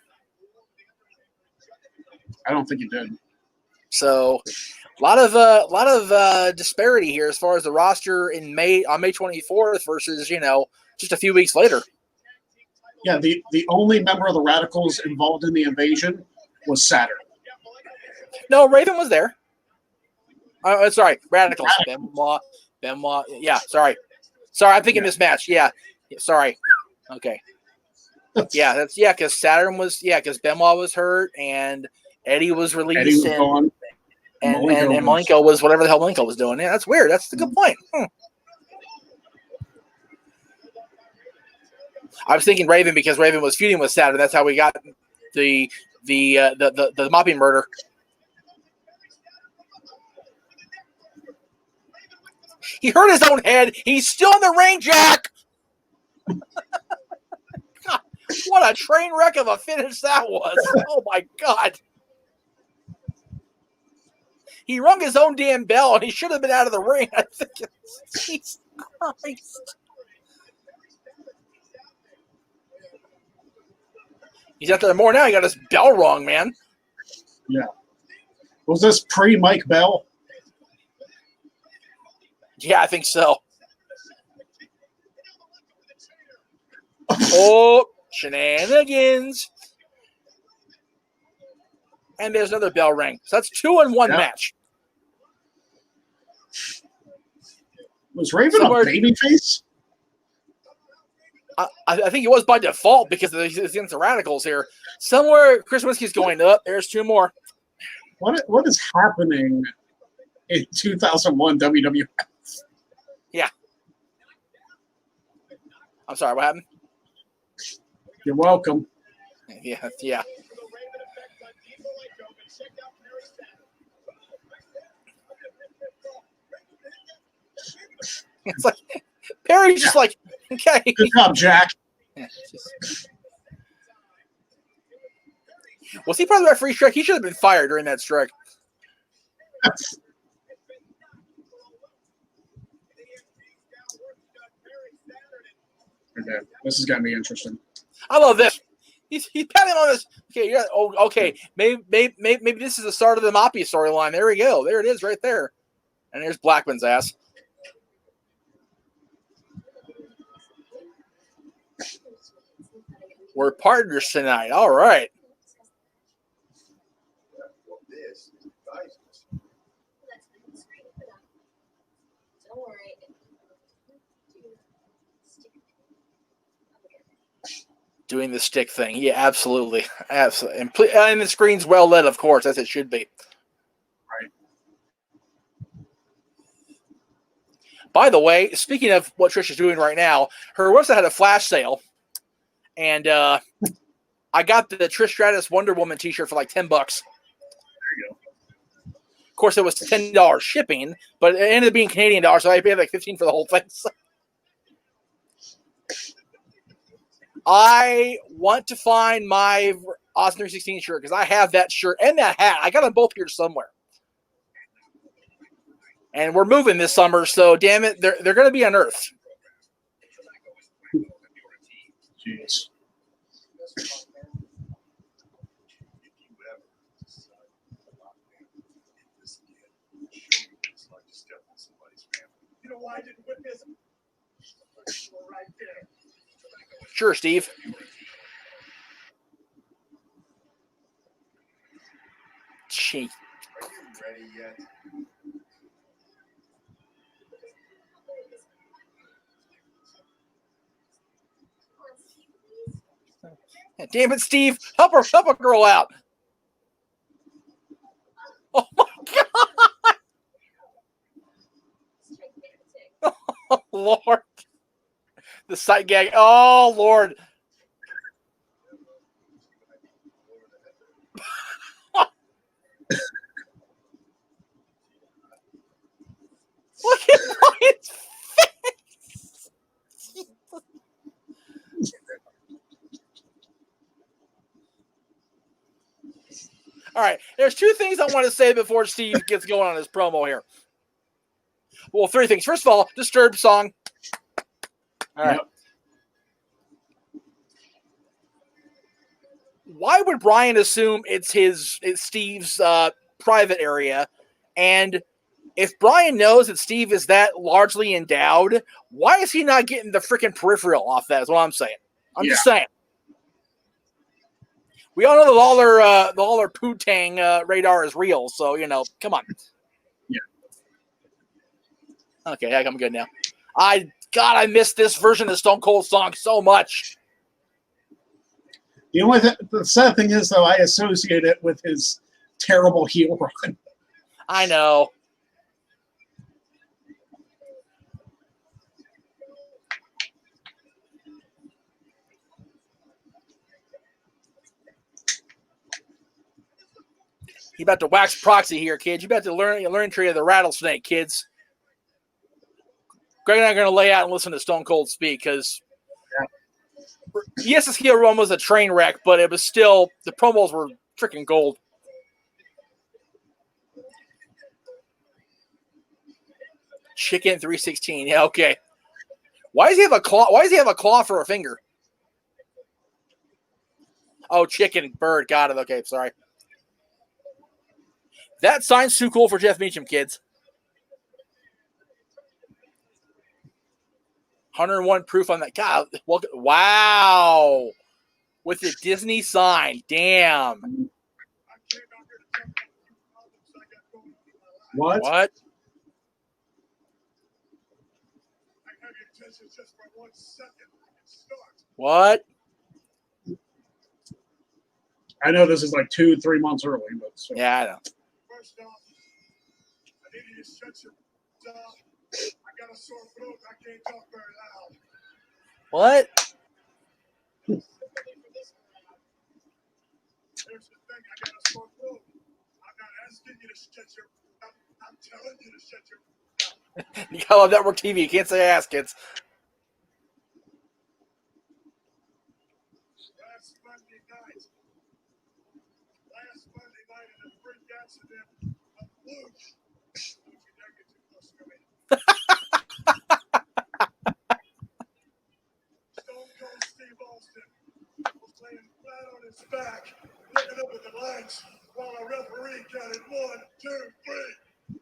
I don't think he did. So, A lot of disparity here as far as the roster in May 24th versus just a few weeks later. Yeah, the only member of the Radicals involved in the invasion was Saturn. No, Raven was there. Sorry, Radicals. Benoit. Yeah, sorry. I'm thinking mismatch. Yeah, sorry. Okay. Yeah, because Saturn was because Benoit was hurt and Eddie was released. Eddie was gone. And Malenko was whatever the hell Malenko was doing. Yeah, that's weird. That's a good point. I was thinking Raven because Raven was feuding with Saturn. That's how we got the mopping murder. He hurt his own head. He's still in the ring, Jack. God, what a train wreck of a finish that was. Oh, my God. He rung his own damn bell, and he should have been out of the ring. I think Jesus Christ. He's out there more now. He got his bell wrong, man. Yeah. Was this pre-Mike Bell? Yeah, I think so. Oh, shenanigans. And there's another bell ring. So that's 2-in-1 match. Was Raven a babyface? I think it was by default because it's against the Radicals here. Somewhere Chris Winsky's going up. There's two more. What is happening in 2001 WWF? Yeah. I'm sorry, what happened? You're welcome. Yeah. It's like Perry's just like, okay. Good job, Jack. Was he part of the referee strike? He should have been fired during that strike. Okay, this is gonna be interesting. I love this. He's patting on this. Okay, yeah. Oh, okay. Maybe this is the start of the Moppy storyline. There we go. There it is, right there. And there's Blackman's ass. We're partners tonight. All right. Doing the stick thing. Yeah, absolutely. Absolutely. And the screen's well lit, of course, as it should be. Right. By the way, speaking of what Trish is doing right now, her website had a flash sale. And I got the Trish Stratus Wonder Woman t-shirt for like $10. There you go. Of course, it was $10 shipping, but it ended up being Canadian dollars, so I paid like $15 for the whole thing. I want to find my Austin 316 shirt because I have that shirt and that hat. I got them both here somewhere. And we're moving this summer, so damn it, they're going to be unearthed. Jeez. You know why I didn't win this? Right there. Sure, Steve. Gee. Are you ready yet? Damn it, Steve. Help a girl out. Oh, my God. Oh, Lord. The sight gag. Oh, Lord. Look at Ryan's face. All right. There's two things I want to say before Steve gets going on his promo here. Well, three things. First of all, Disturbed song. All right. Yep. Why would Brian assume it's Steve's private area And if Brian knows that Steve is that largely endowed, why is he not getting the freaking peripheral off that? Is what I'm saying. I'm just saying. We all know that all their Poo-Tang radar is real, so come on. Yeah. Okay, I'm good now. I missed this version of Stone Cold song so much. The sad thing is, though, I associate it with his terrible heel run. I know. You about to wax proxy here, kids. You about to learn tree of the rattlesnake, kids. Greg and I are going to lay out and listen to Stone Cold speak because, yes, his heel run was a train wreck, but it was still, the promos were freaking gold. Chicken 316. Yeah, okay. Why does he have a claw? Why does he have a claw for a finger? Oh, chicken, bird. Got it. Okay, sorry. That sign's too cool for Jeff Meacham, kids. 101 proof on that. God, wow. With the Disney sign. Damn. What? What? I know this is like 2-3 months early, but so. Yeah, I know. First off, I need you to shut your mouth. I got a sore throat. I can't talk very loud. What? Here's the thing. I got a sore throat. I'm not asking you to shut your mouth. I'm telling you to shut your mouth. You gotta love network TV. You can't say ass, kids. Last Monday night in a freak accident, a fluke. Don't you dare get too close to me. Stone Cold Steve Austin was laying flat on his back, looking up at the lights while a referee counted 1, 2, 3.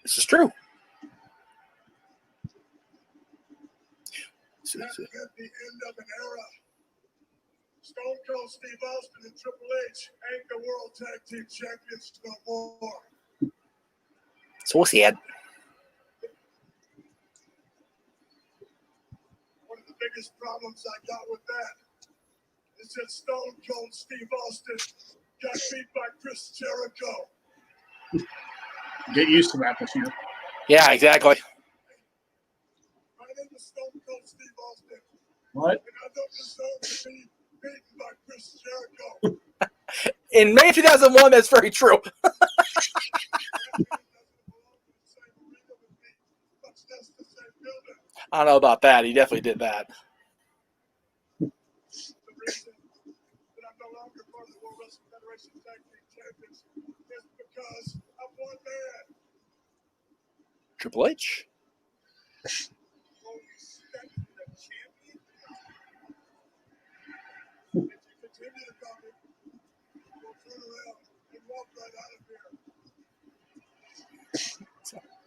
This is true. That meant the end of an era. Stone Cold Steve Austin and Triple H ain't the World Tag Team Champions no more. So what's he had? One of the biggest problems I got with that is that Stone Cold Steve Austin got beat by Chris Jericho. Get used to that this year. Yeah, exactly. My name is Stone Cold Steve Austin. What? And I don't deserve to be beaten by Chris Jericho. In May 2001, that's very true. I don't know about that. He definitely did that. The reason that I'm no longer part of the World Wrestling Federation Tag Team Champions is because of one man. Triple H. If you continue to call me, we'll turn around and walk right out of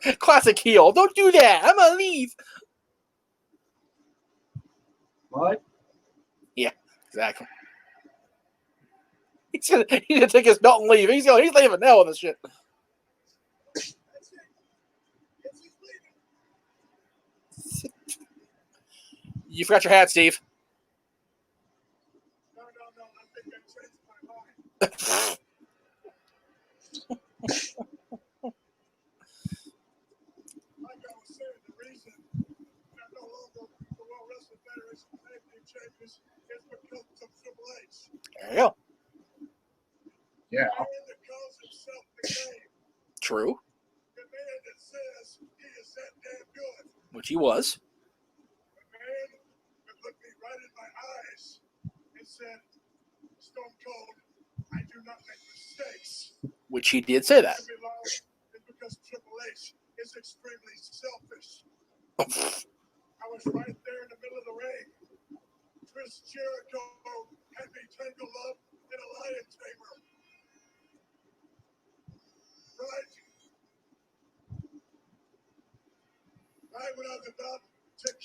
here. Classic heel. Don't do that. I'm gonna leave. What? Yeah, exactly. He's gonna take his belt and leave. He's leaving now with this shit. That's it. Yes, he's leaving. You forgot your hat, Steve. No, I think I changed my mind. Like I was saying, the reason I'm no longer the World Wrestling Federation Tag Team Champions is because of Triple H. There you go. Yeah. The man that calls himself McKay. True. The man that says he is that damn good. Which he was. The man that looked me right in my eyes and said, Stone Cold, I do not make mistakes. Which he did say that. It's because Triple H is extremely selfish. I was right there in the middle of the ring. Chris Jericho had me tangled up in a lion tamer. Right?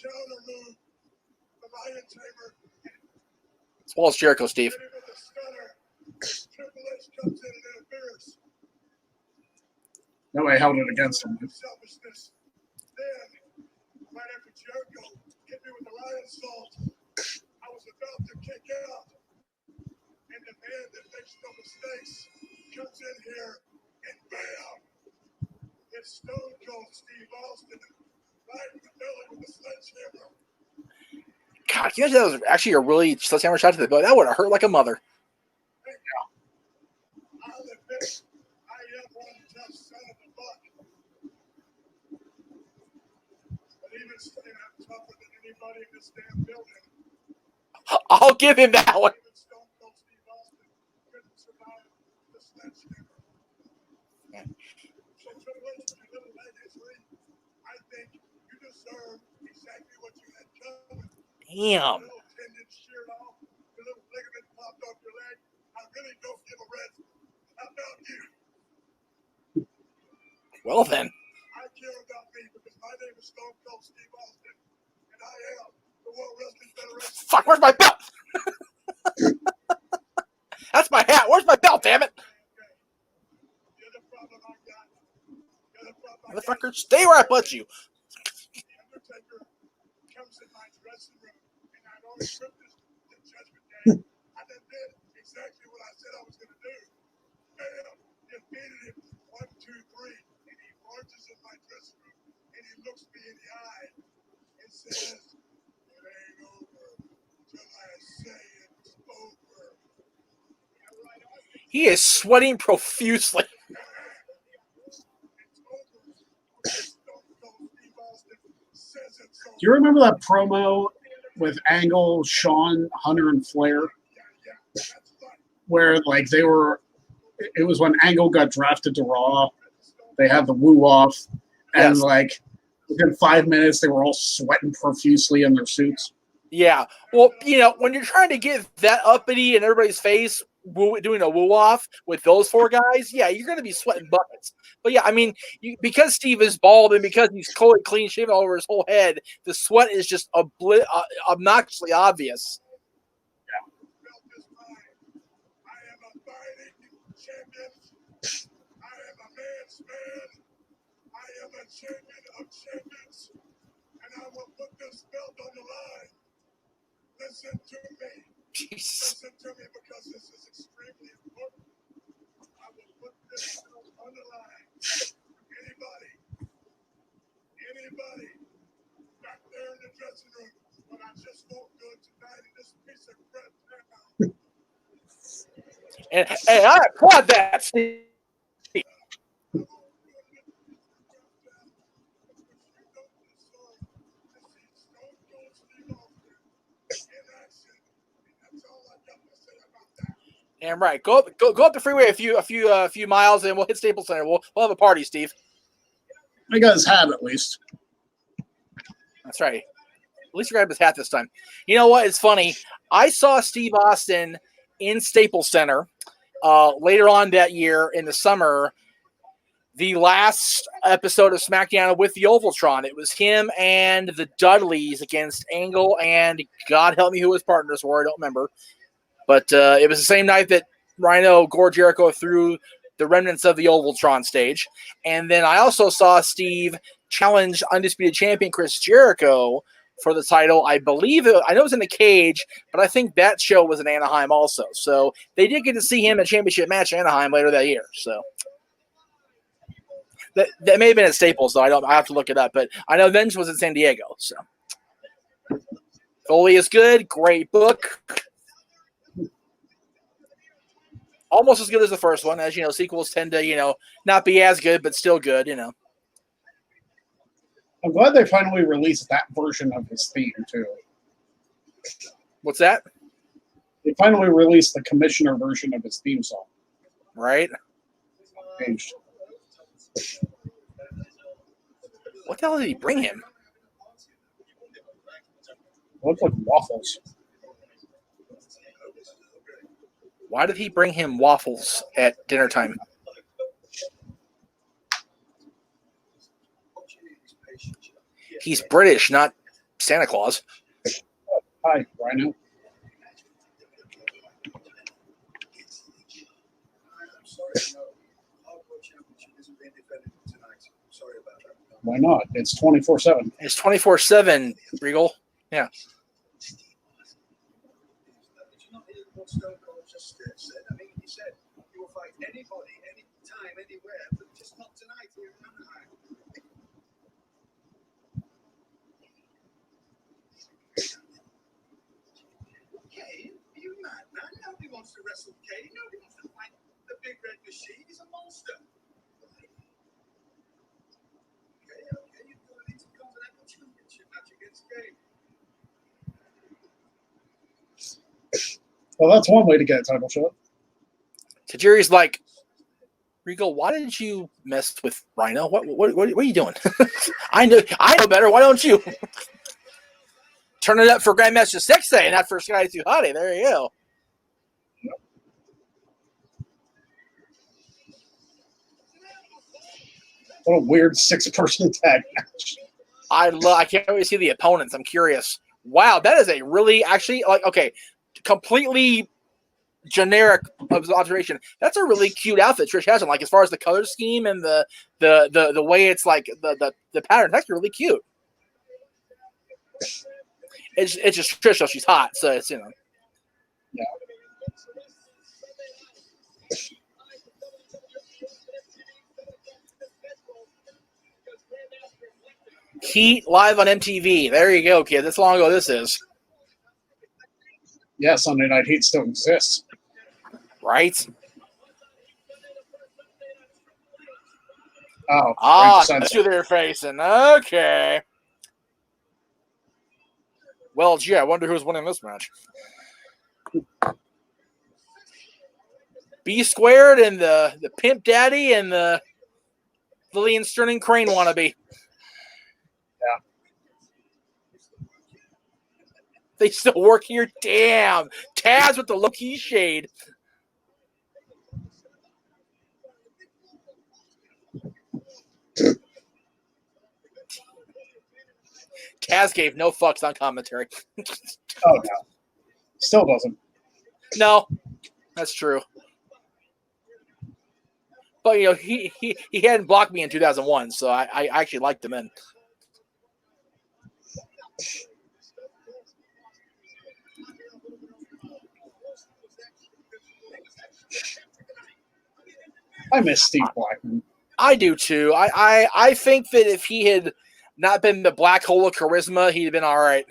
counter move, the Lion Tamer, As well as Jericho, Steve. hit him with the stunner. Triple H comes in and interferes. No, I held it against him. Selfishness. Then, right after Jericho hit me with the Lion Salt, I was about to kick out. And the man that makes no mistakes comes in here and bam! It's Stone Cold Steve Austin right in the belly with the sledgehammer. God, can you imagine that was actually a really sledgehammer shot to the belly? That would have hurt like a mother. I'll admit, I am one tough son of a buck. But even still, I'm tougher than anybody in this damn building. I'll give him that one. Even Stone Cold Steve Austin couldn't survive the sledgehammer. So Triple H, with your little leg injury, I think you deserve exactly what you had coming. Damn. Your little tendon sheared off, your little ligament popped off your leg. I really don't give a rest about you. Well then. I care about me because my name is Stone Cold Steve Austin, and I am the World Wrestling Federation. Fuck, where's my belt? That's my hat. Where's my belt, damn it? The other problem I got, Motherfucker, stay where I put you. The Undertaker comes in my dressing room, and I don't script this to Judgment Day. I done did exactly what I said I was going to do. Bam! Defeated him. 1, 2, 3. And he marches in my dressing room, and he looks me in the eye and says, "It ain't over till I say it's over." He is sweating profusely. It's over. Stone Cold Steve Austin says it's over. Do you remember that promo with Angle, Shawn, Hunter, and Flair? Yeah, that's right. Where like they were, it was when Angle got drafted to Raw. They had the woo off, and Yes. like within 5 minutes, they were all sweating profusely in their suits. Yeah. Well, you know, when you're trying to get that uppity in everybody's face, doing a woo off with those four guys, yeah, you're going to be sweating buckets. But yeah, I mean, because Steve is bald and because he's totally clean shaven all over his whole head, the sweat is just obnoxiously obvious. Belt is mine. I am a fighting champion. I am a man's man. I am a champion of champions. And I will put this belt on the line. Listen to me. Jesus. Listen to me because this is extremely important. I will put this belt on the line. Anybody back there in the dressing room when I just won't good tonight in this piece of crap town. And I applaud that, Steve. Damn right. Go up the freeway a few miles, and we'll hit Staples Center. We'll have a party, Steve. I got his hat at least. That's right. At least you grabbed his hat this time. You know what? It's funny. I saw Steve Austin in Staples Center later on that year in the summer. The last episode of Smackdown with the Ovaltron. It was him and the Dudleys against Angle and God help me who his partners were. I don't remember. But it was the same night that Rhino Gore Jericho threw the remnants of the Ovaltron stage. And then I also saw Steve challenge Undisputed Champion Chris Jericho for the title. I know it was in the cage, but I think that show was in Anaheim also. So they did get to see him at Championship Match in Anaheim later that year. So that may have been at Staples, though. I have to look it up. But I know Vince was in San Diego. So Foley is good. Great book. Almost as good as the first one. As you know, sequels tend to, not be as good, but still good, I'm glad they finally released that version of his theme, too. What's that? They finally released the Commissioner version of his theme song. Right? Aged. What the hell did he bring him? Looked like waffles. Why did he bring him waffles at dinner time? He's British, not Santa Claus. Hi, Rhino. Why not? It's 24/7. It's 24/7, Regal. Yeah. I mean, he said you will fight anybody, anytime, anywhere, but just not tonight here in Anaheim. Kane? Are you mad, man? Nobody wants to wrestle Kane. Nobody wants to fight the big red machine. He's a monster. Okay, you've got an Intercontinental Championship match against Kane. Well, that's one way to get a title shot. Tajiri's like, Regal, why didn't you mess with Rhino? What are you doing? I know better. Why don't you? Turn it up for Grandmaster Sexay, not for Sky Too Hottie. There you go. What a weird 6-person tag match. I can't really see the opponents. I'm curious. Wow, that is a really completely generic observation. That's a really cute outfit Trish has on. Like as far as the color scheme and the way it's like the pattern, that's really cute. It's just Trish, so she's hot, so it's Yeah. Heat live on MTV. There you go, kid. That's how long ago this is. Yeah, Sunday Night Heat still exists. Right? Oh, that's who they're facing. Okay. Well, gee, I wonder who's winning this match. B Squared and the Pimp Daddy and the Lillian Sterling Crane wannabe. Yeah. They still work here? Damn. Taz with the low-key shade. Taz gave no fucks on commentary. Oh, no. Still doesn't. No, that's true. But, you know, he hadn't blocked me in 2001, so I actually liked him then. I miss Steve Blackman. I do, too. I think that if he had not been the black hole of charisma, he'd have been all right.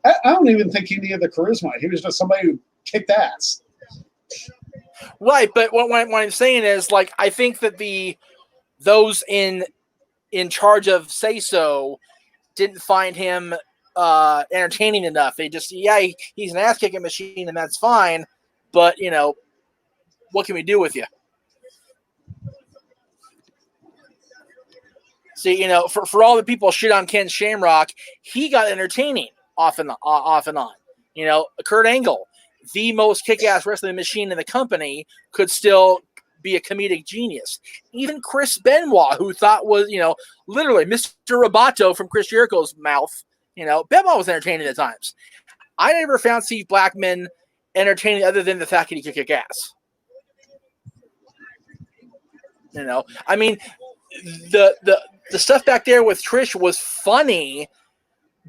I don't even think he needed the charisma. He was just somebody who kicked ass. Right, but what I'm saying is, like, I think that those in charge of Say So didn't find him entertaining enough. They just, he's an ass-kicking machine, and that's fine, but, you know, what can we do with you? See, you know, for all the people shit on Ken Shamrock, he got entertaining off and on. You know, Kurt Angle, the most kick-ass wrestling machine in the company, could still be a comedic genius. Even Chris Benoit, who thought was, you know, literally Mr. Roboto from Chris Jericho's mouth, you know, Benoit was entertaining at times. I never found Steve Blackman entertaining other than the fact that he could kick ass. You know, I mean, the stuff back there with Trish was funny,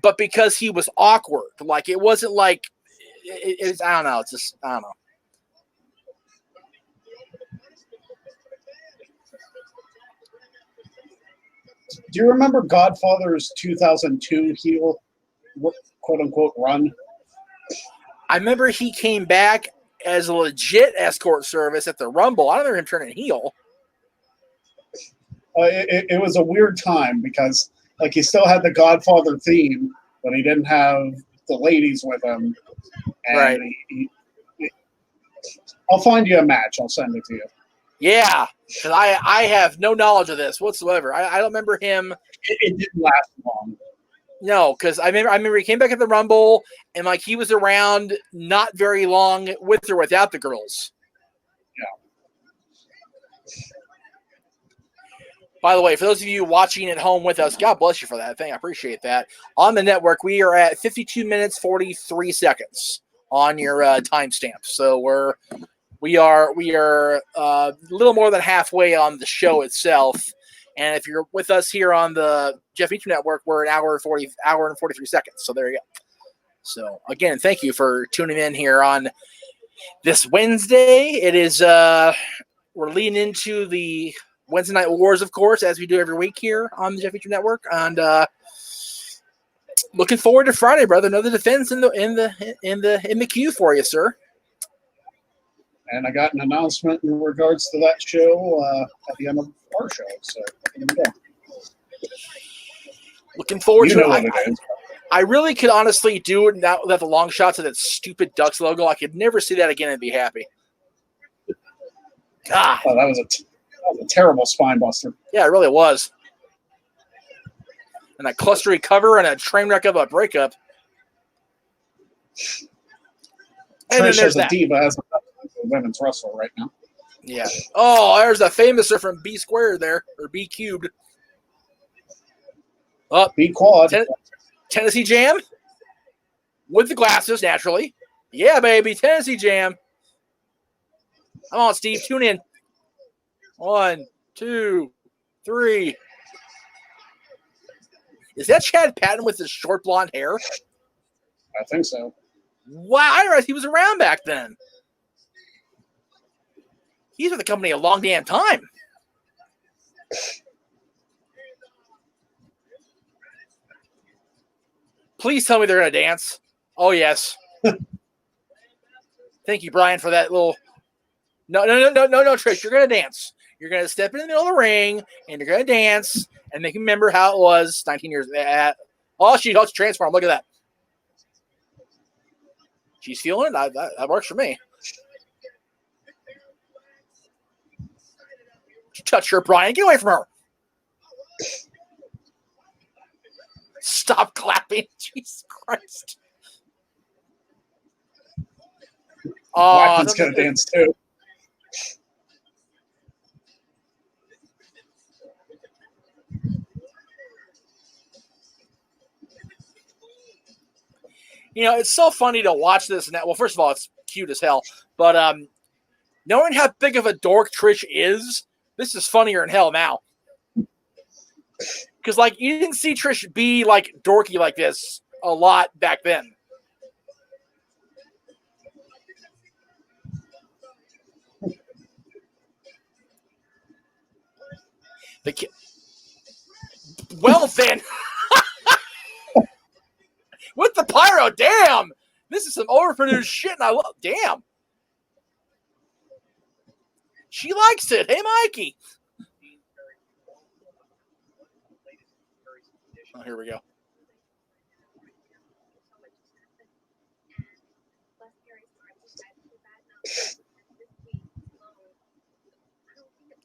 but because he was awkward. Like, it wasn't like, it's I don't know. It's just, I don't know. Do you remember Godfather's 2002 heel, quote-unquote, run? I remember he came back as a legit escort service at the Rumble. I don't remember him turning heel. It was a weird time because, like, he still had the Godfather theme, but he didn't have the ladies with him. And right. I'll find you a match. I'll send it to you. Yeah, because I have no knowledge of this whatsoever. I don't remember him. It didn't last long. No, because I remember he came back at the Rumble, and like he was around not very long with or without the girls. Yeah. By the way, for those of you watching at home with us, God bless you for that thing. I appreciate that. On the network, we are at 52 minutes 43 seconds on your timestamp. So we are a little more than halfway on the show itself. And if you're with us here on the Jeff Meacham Network, we're an hour and 43 seconds. So there you go. So again, thank you for tuning in here on this Wednesday. It is we're leading into the Wednesday Night Wars, of course, as we do every week here on the Jeff Meacham Network, and looking forward to Friday, brother. Another defense in the queue for you, sir. And I got an announcement in regards to that show at the end of our show. So looking forward to it. I really could honestly do it now without the long shots of that stupid Ducks logo. I could never see that again and be happy. God, oh, that was a terrible spine buster. Yeah, it really was. And a clustery cover and a train wreck of a breakup. And Trish then there's as a diva as a women's wrestler right now. Yeah. Oh, there's the famouser from B squared there, or B cubed. Up. B quad. Tennessee Jam with the glasses, naturally. Yeah, baby, Tennessee Jam. Come on, Steve, tune in. 1, 2, 3. Is that Chad Patton with his short blonde hair? I think so. Wow, I didn't realize he was around back then. He's with the company a long damn time. Please tell me they're going to dance. Oh, yes. Thank you, Brian, for that little... No, Trish, you're going to dance. You're going to step in the middle of the ring, and you're going to dance, and make you remember how it was 19 years at... Oh, she helps transform. Look at that. She's feeling it. That works for me. You touch her, Brian. Get away from her. Stop clapping. Jesus Christ. Blackman's going to dance too. You know, it's so funny to watch this now. Well, first of all, it's cute as hell. But knowing how big of a dork Trish is, this is funnier than hell now. Because, like, you didn't see Trish be, like, dorky like this a lot back then. Well, then. With the pyro, damn. This is some overproduced shit, and I love. Damn. She likes it. Hey, Mikey. Oh, here we go.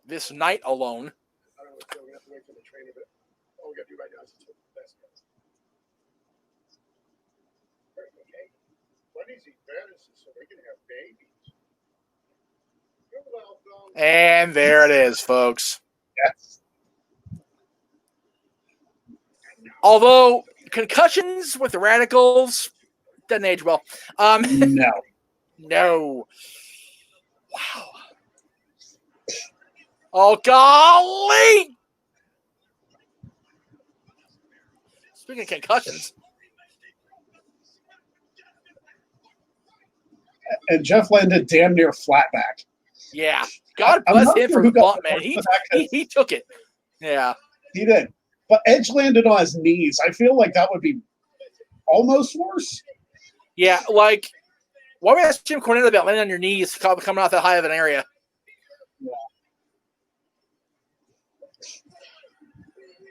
This night alone. And there it is, folks. Yes. Although concussions with the Radicals doesn't age well. No. No. Wow. Oh, golly! Speaking of concussions. And Jeff landed damn near flat back. Yeah. God bless him for the bump, man. He took it. Yeah. He did. But Edge landed on his knees. I feel like that would be almost worse. Yeah, like, why would I ask Jim Cornette about landing on your knees coming off that high of an area? Yeah.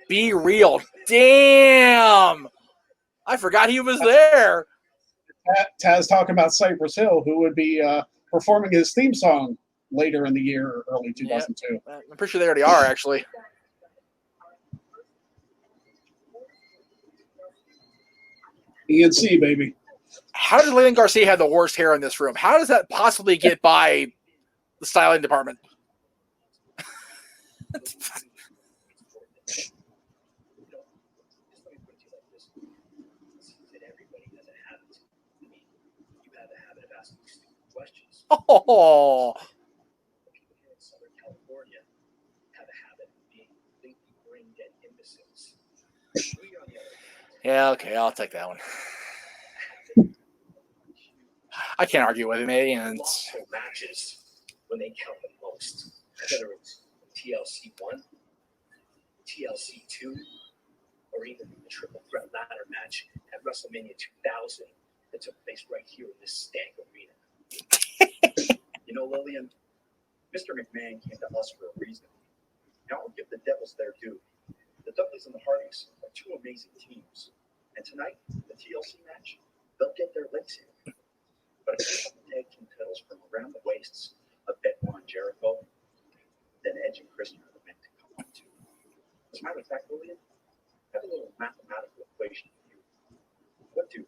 Be real. Damn. I forgot he was there. Taz talking about Cypress Hill, who would be performing his theme song later in the year, early 2002. Yeah, I'm pretty sure they already are, actually. ENC, baby. How does Leyland Garcia have the worst hair in this room? How does that possibly get by the styling department? Oh, People here in Southern California have a habit of being completely brain-dead imbeciles. We, on the other hand, yeah, okay, I'll take that one. I can't argue with it, maybe. And colossal matches when they count the most, whether it's TLC 1, TLC 2, or even the triple threat ladder match at WrestleMania 2000 that took place right here in this stank arena. You know, Lillian, Mr. McMahon came to us for a reason. Now I'll give the Devils their due. The Dudleys and the Hardys are two amazing teams. And tonight, the TLC match, they'll get their licks in. But if they have the tag team titles from around the waists of Benoit and Jericho, then Edge and Christian are the men to come on to. As a matter of fact, Lillian, I have a little mathematical equation for you. What do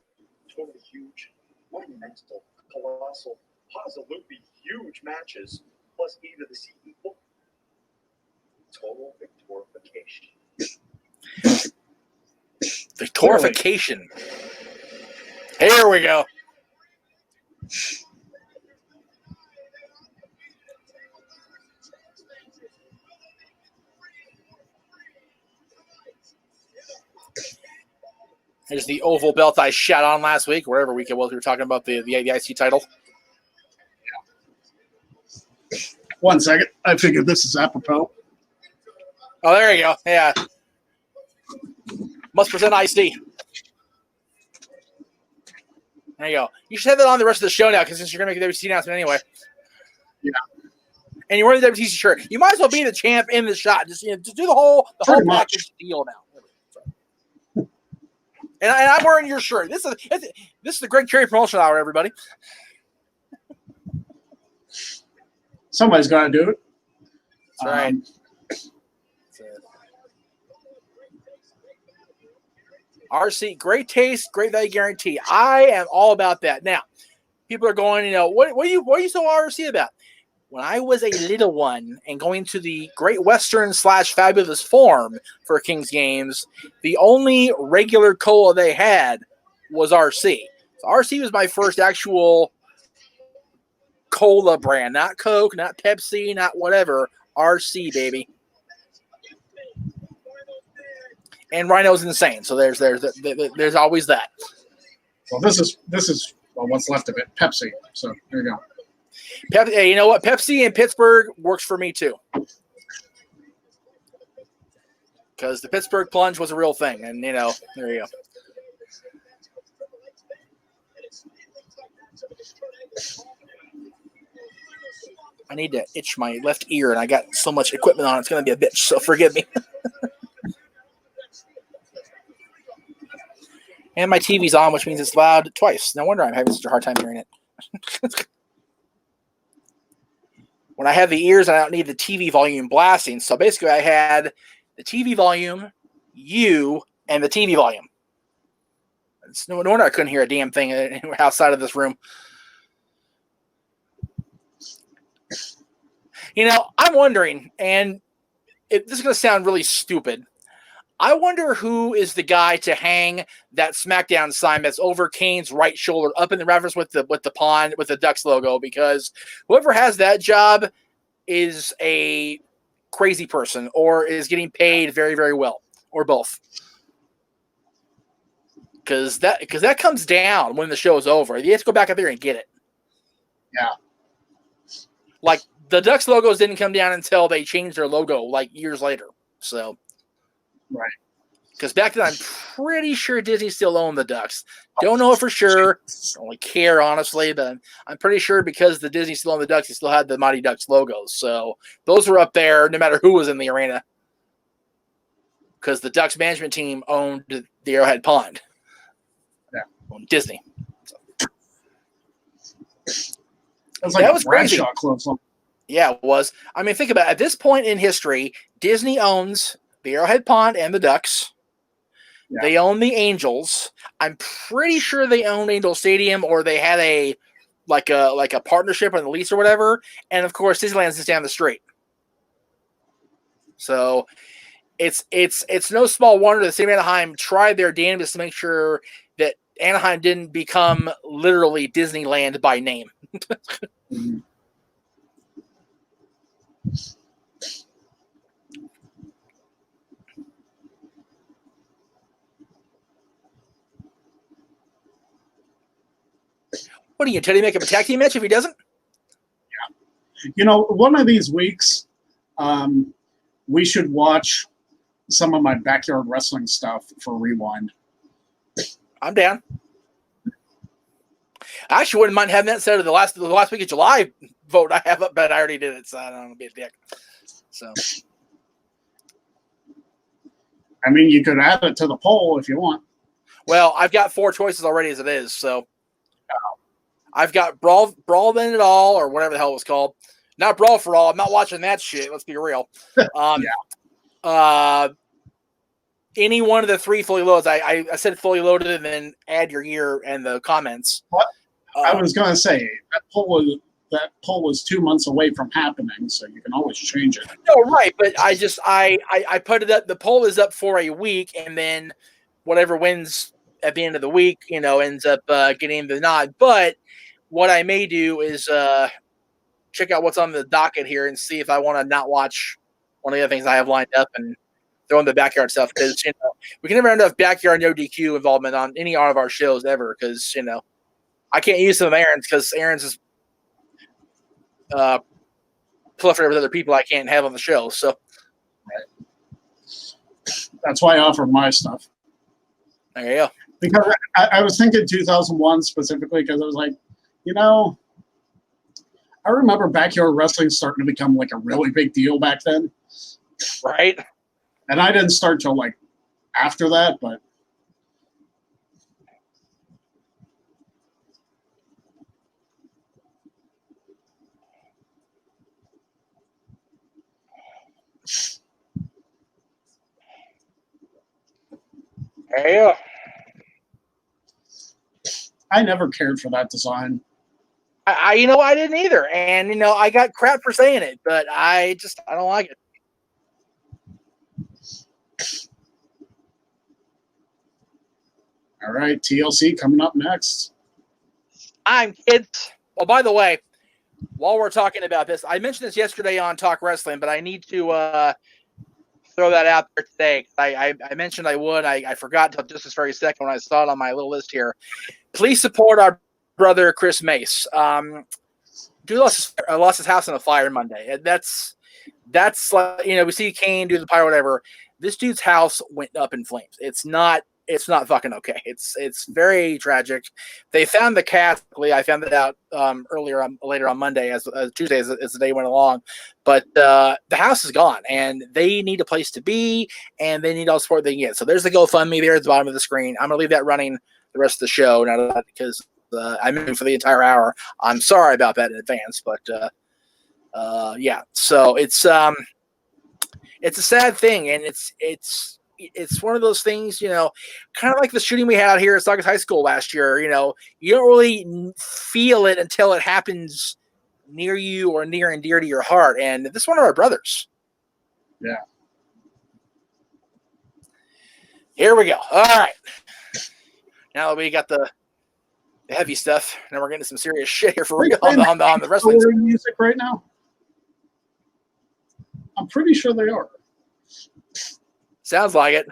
totally huge, monumental, colossal, absolutely huge matches plus E to the C equal? Total victorification. victorification. Here we go. Here's the oval belt I shot on last week, wherever week it was. We were talking about the IC title. 1 second. I figured this is apropos. Oh, there you go. Yeah. Must present IC. There you go. You should have that on the rest of the show now, because since you're going to make a WC announcement anyway. Yeah. And you're wearing the WTC shirt. You might as well be the champ in the shot. Just just do the whole package deal now. And I'm wearing your shirt. This is the Greg Cherry promotion hour, everybody. Somebody's got to do it. That's right. RC, great taste, great value guarantee. I am all about that. Now, people are going, what are you so RC about? When I was a little one and going to the Great Western / Fabulous Forum for King's Games, the only regular cola they had was RC. So RC was my first actual cola brand, not Coke, not Pepsi, not whatever. RC, baby. And Rhino's insane, so there's always that. Well, this is what's left of it. Pepsi. So there you go. Hey, you know what? Pepsi in Pittsburgh works for me too, because the Pittsburgh plunge was a real thing, and there you go. I need to itch my left ear, and I got so much equipment on; it's going to be a bitch. So forgive me. And my TV's on, which means it's loud twice. No wonder I'm having such a hard time hearing it. When I have the ears, I don't need the TV volume blasting. So basically, I had the TV volume, you, and the TV volume. It's no wonder I couldn't hear a damn thing outside of this room. I'm wondering, and this is going to sound really stupid. I wonder who is the guy to hang that Smackdown sign that's over Kane's right shoulder, up in the reference with the pond with the Ducks logo, because whoever has that job is a crazy person or is getting paid very, very well, or both. Because that comes down when the show is over. You have to go back up there and get it. Yeah. Like the Ducks logos didn't come down until they changed their logo like years later. So. Right. Because back then, I'm pretty sure Disney still owned the Ducks. Don't know it for sure. Don't really care, honestly, but I'm pretty sure because the Disney still owned the Ducks, they still had the Mighty Ducks logos. So those were up there no matter who was in the arena. Because the Ducks management team owned the Arrowhead Pond. Yeah. Owned Disney. That was crazy. Close. Yeah, it was. I mean, think about it. At this point in history, Disney owns the Arrowhead Pond and the Ducks. Yeah. They own the Angels. I'm pretty sure they owned Angel Stadium, or they had a partnership on the lease or whatever. And of course, Disneyland's just down the street. So it's no small wonder the city of Anaheim tried their damnedest to make sure that Anaheim didn't become literally Disneyland by name. Mhm. What are you, Teddy? Make him a tag team match if he doesn't? You know, one of these weeks, we should watch some of my backyard wrestling stuff for Rewind. I'm down. I actually wouldn't mind having that instead of the last week of July vote I have up, but I already did it, so I don't want to be a dick. So, I mean, you could add it to the poll if you want. well, I've got 4 choices already as it is, so I've got Brawl Then It All, or whatever the hell it was called. Not Brawl for All. I'm not watching that shit. Let's be real. Any one of the 3 fully loads. I said fully loaded, and then add your year and the comments. What? I was going to say that poll was 2 months away from happening, so you can always change it. No, right, but I put it up. The poll is up for a week, and then whatever wins at the end of the week, ends up getting the nod. But what I may do is check out what's on the docket here and see if I want to not watch one of the other things I have lined up and throw in the backyard stuff, because we can never have enough backyard NoDQ involvement on any of our shows ever, because I can't use some of Aaron's because Aaron's is proliferate with other people I can't have on the show. So That's why I offered my stuff. there you go. Because I was thinking 2001 specifically, because I was like, I remember backyard wrestling starting to become like a really big deal back then. Right? And I didn't start till like after that, but There you go. I never cared for that design. I didn't either, and I got crap for saying it, but I don't like it. All right, TLC coming up next. I'm kids. Oh, by the way, while we're talking about this, I mentioned this yesterday on Talk Wrestling, but I need to throw that out there today. I mentioned I would. I forgot until just this very second when I saw it on my little list here. Please support our brother Chris Mace. Dude lost his house in a fire Monday. That's like, we see Kane do the pyro, whatever. This dude's house went up in flames. It's not fucking okay. It's very tragic. They found the cast. I found it out later on Monday as Tuesday as the day went along. But the house is gone, and they need a place to be, and they need all the support they can get. So there's the GoFundMe there at the bottom of the screen. I'm gonna leave that running the rest of the show now because I'm in for the entire hour. I'm sorry about that in advance, but yeah. So it's a sad thing, and it's one of those things, kind of like the shooting we had out here at Saugus High School last year. You don't really feel it until it happens near you or near and dear to your heart. And this is one of our brothers. Yeah. Here we go. All right. Now that we got the heavy stuff, now we're getting some serious shit here for real on the wrestling music right now. I'm pretty sure they are. Sounds like it.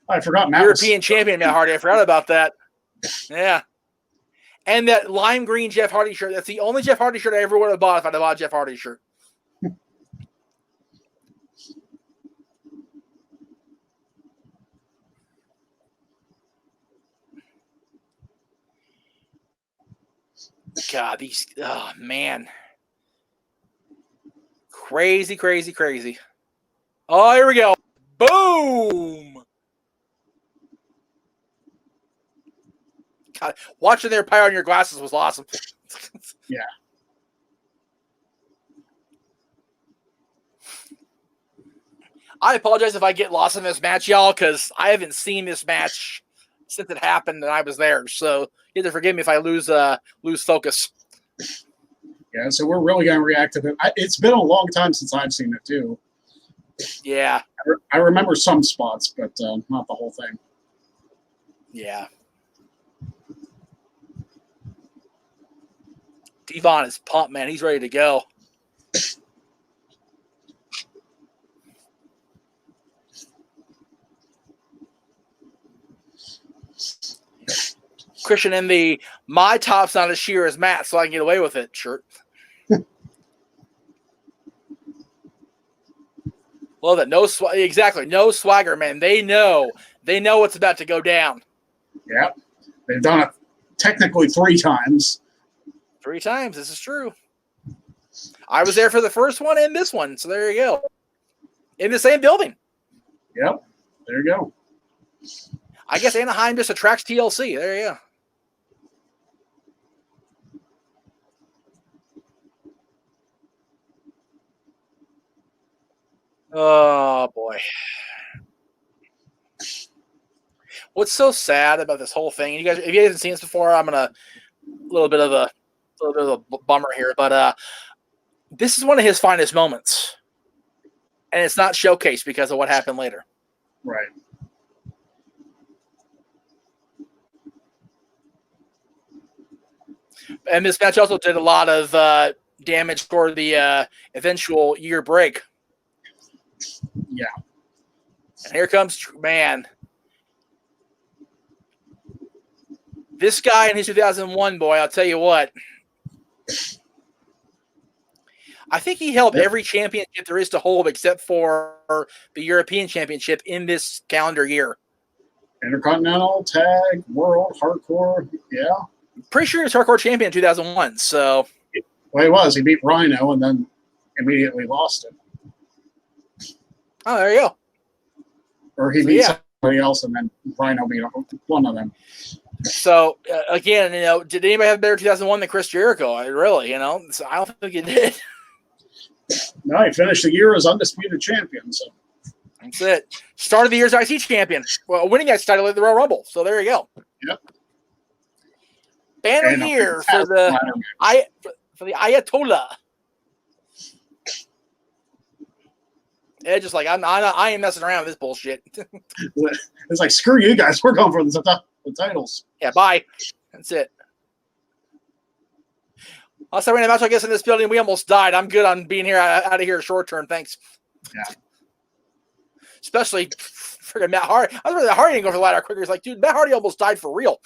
I forgot Matt European champion Matt Hardy. I forgot about that. Yeah. And that lime green Jeff Hardy shirt. That's the only Jeff Hardy shirt I ever would have bought if I'd have bought a Jeff Hardy shirt. God, oh man. Crazy, crazy, crazy. Oh, here we go. Boom. God, watching their pyro on your glasses was awesome. Yeah. I apologize if I get lost in this match, y'all, because I haven't seen this match since it happened and I was there. So you have to forgive me if I lose focus. Yeah, so we're really going to react to it. It's been a long time since I've seen it, too. Yeah. I remember some spots, but not the whole thing. Yeah. Devon is pumped, man. He's ready to go. Christian in the "my top's not as sheer as Matt, so I can get away with it" shirt. Love it. No exactly. No swagger, man. They know what's about to go down. Yeah. They've done it technically 3 times. 3 times. This is true. I was there for the first one and this one, so there you go. In the same building. Yep. There you go. I guess Anaheim just attracts TLC. There you go. Oh, boy. What's so sad about this whole thing? You guys, if you haven't seen this before, I'm gonna a little bit of a bummer here, but this is one of his finest moments, and it's not showcased because of what happened later. Right. And this match also did a lot of damage for the eventual year break. Yeah. And here comes, man, this guy in his 2001, boy, I'll tell you what. I think he held every championship there is to hold except for the European Championship in this calendar year. Intercontinental, Tag, World, Hardcore, yeah. Pretty sure he was Hardcore Champion in 2001, so. Well, he was. He beat Rhino and then immediately lost it. Oh, there you go. Or he beat somebody else and then Rhino beat one of them. So, again, did anybody have a better 2001 than Chris Jericho? Really, So I don't think he did. No, he finished the year as undisputed champion. So that's it. Started the year as IC champion. Well, winning that title at the Royal Rumble. So there you go. Yep. Banner here for the Ayatollah. Edge just like I ain't messing around with this bullshit. It's like, screw you guys. We're going for the titles. Yeah, bye. That's it. Last time we had a match, I guess, in this building, we almost died. I'm good on being here out of here short term. Thanks. Yeah. Especially freaking Matt Hardy. I was really Hardy didn't go for the ladder quicker. He's like, dude, Matt Hardy almost died for real.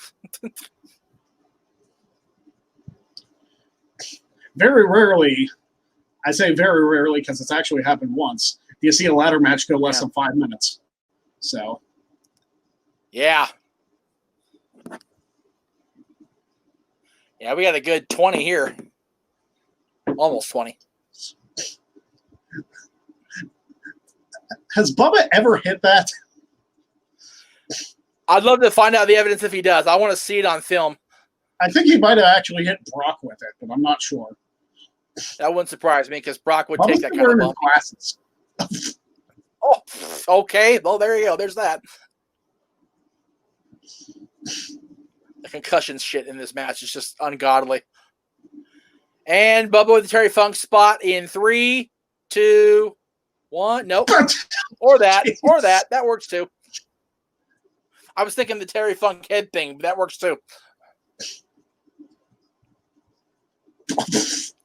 Very rarely, I say very rarely because it's actually happened once, do you see a ladder match go less than 5 minutes. So. Yeah. Yeah, we got a good 20 here. Almost 20. Has Bubba ever hit that? I'd love to find out the evidence if he does. I want to see it on film. I think he might have actually hit Brock with it, but I'm not sure. That wouldn't surprise me because Brock would Bubba's take that kind of bump. Glasses. Oh, okay. Well, there you go. There's that. The concussion shit in this match is just ungodly. And Bubba with the Terry Funk spot in 3, 2, 1. Nope. Or that. Jeez. Or that. That works too. I was thinking the Terry Funk head thing, but that works too.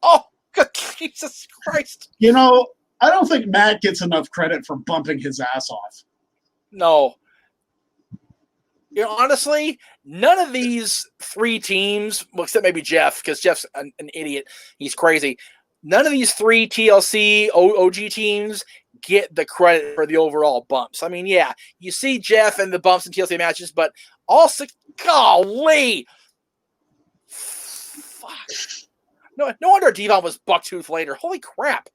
Oh, good Jesus Christ. I don't think Matt gets enough credit for bumping his ass off. No. Honestly, none of these 3 teams, well, except maybe Jeff, because Jeff's an idiot. He's crazy. None of these 3 TLC OG teams get the credit for the overall bumps. I mean, yeah, you see Jeff and the bumps in TLC matches, but all 6, golly. Fuck. No wonder Devon was bucktooth later. Holy crap.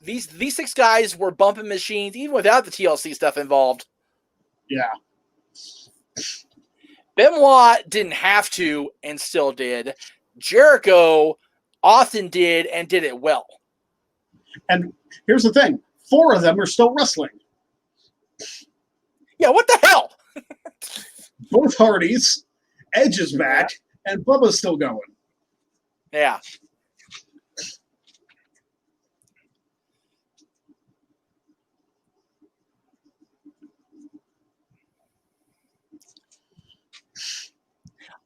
These 6 guys were bumping machines even without the TLC stuff involved. Yeah. Benoit didn't have to and still did. Jericho often did and did it well. And here's the thing. 4 of them are still wrestling. Yeah, what the hell? Both Hardys Edge is back, and Bubba's still going. Yeah.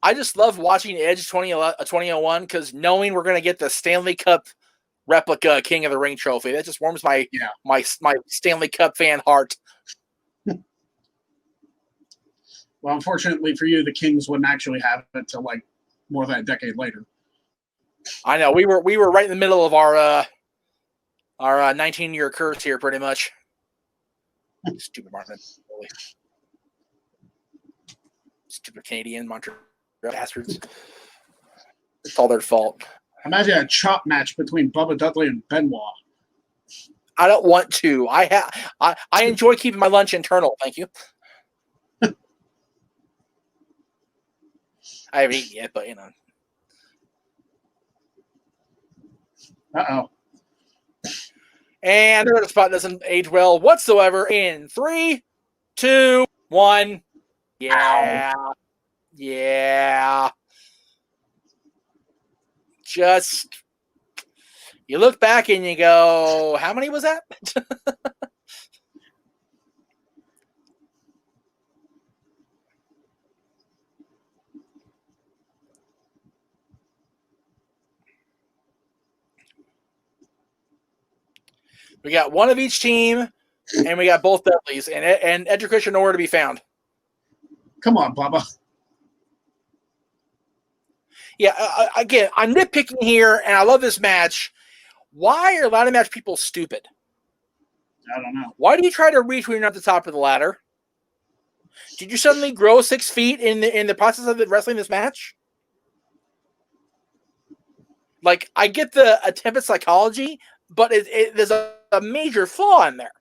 I just love watching Edge 2001 because knowing we're going to get the Stanley Cup replica King of the Ring trophy, that just warms my Stanley Cup fan heart. Well, unfortunately for you, the Kings wouldn't actually have it until like more than a decade later. I know we were right in the middle of our 19-year curse here, pretty much. Stupid Martin, really. Stupid Canadian Montreal bastards. It's all their fault. Imagine a chop match between Bubba Dudley and Benoit. I don't want to. I enjoy keeping my lunch internal. Thank you. I haven't eaten yet, but you know. Uh-oh. And the spot doesn't age well whatsoever. In 3, 2, 1. Yeah. Ow. Yeah. Just, you look back and you go, how many was that? We got one of each team, and we got both Dudleys, and Edge and Christian nowhere to be found. Come on, Bubba. Yeah, again, I'm nitpicking here, and I love this match. Why are ladder match people stupid? I don't know. Why do you try to reach when you're not at the top of the ladder? Did you suddenly grow 6 feet in the process of wrestling this match? Like, I get the attempted psychology, but there's a major flaw in there.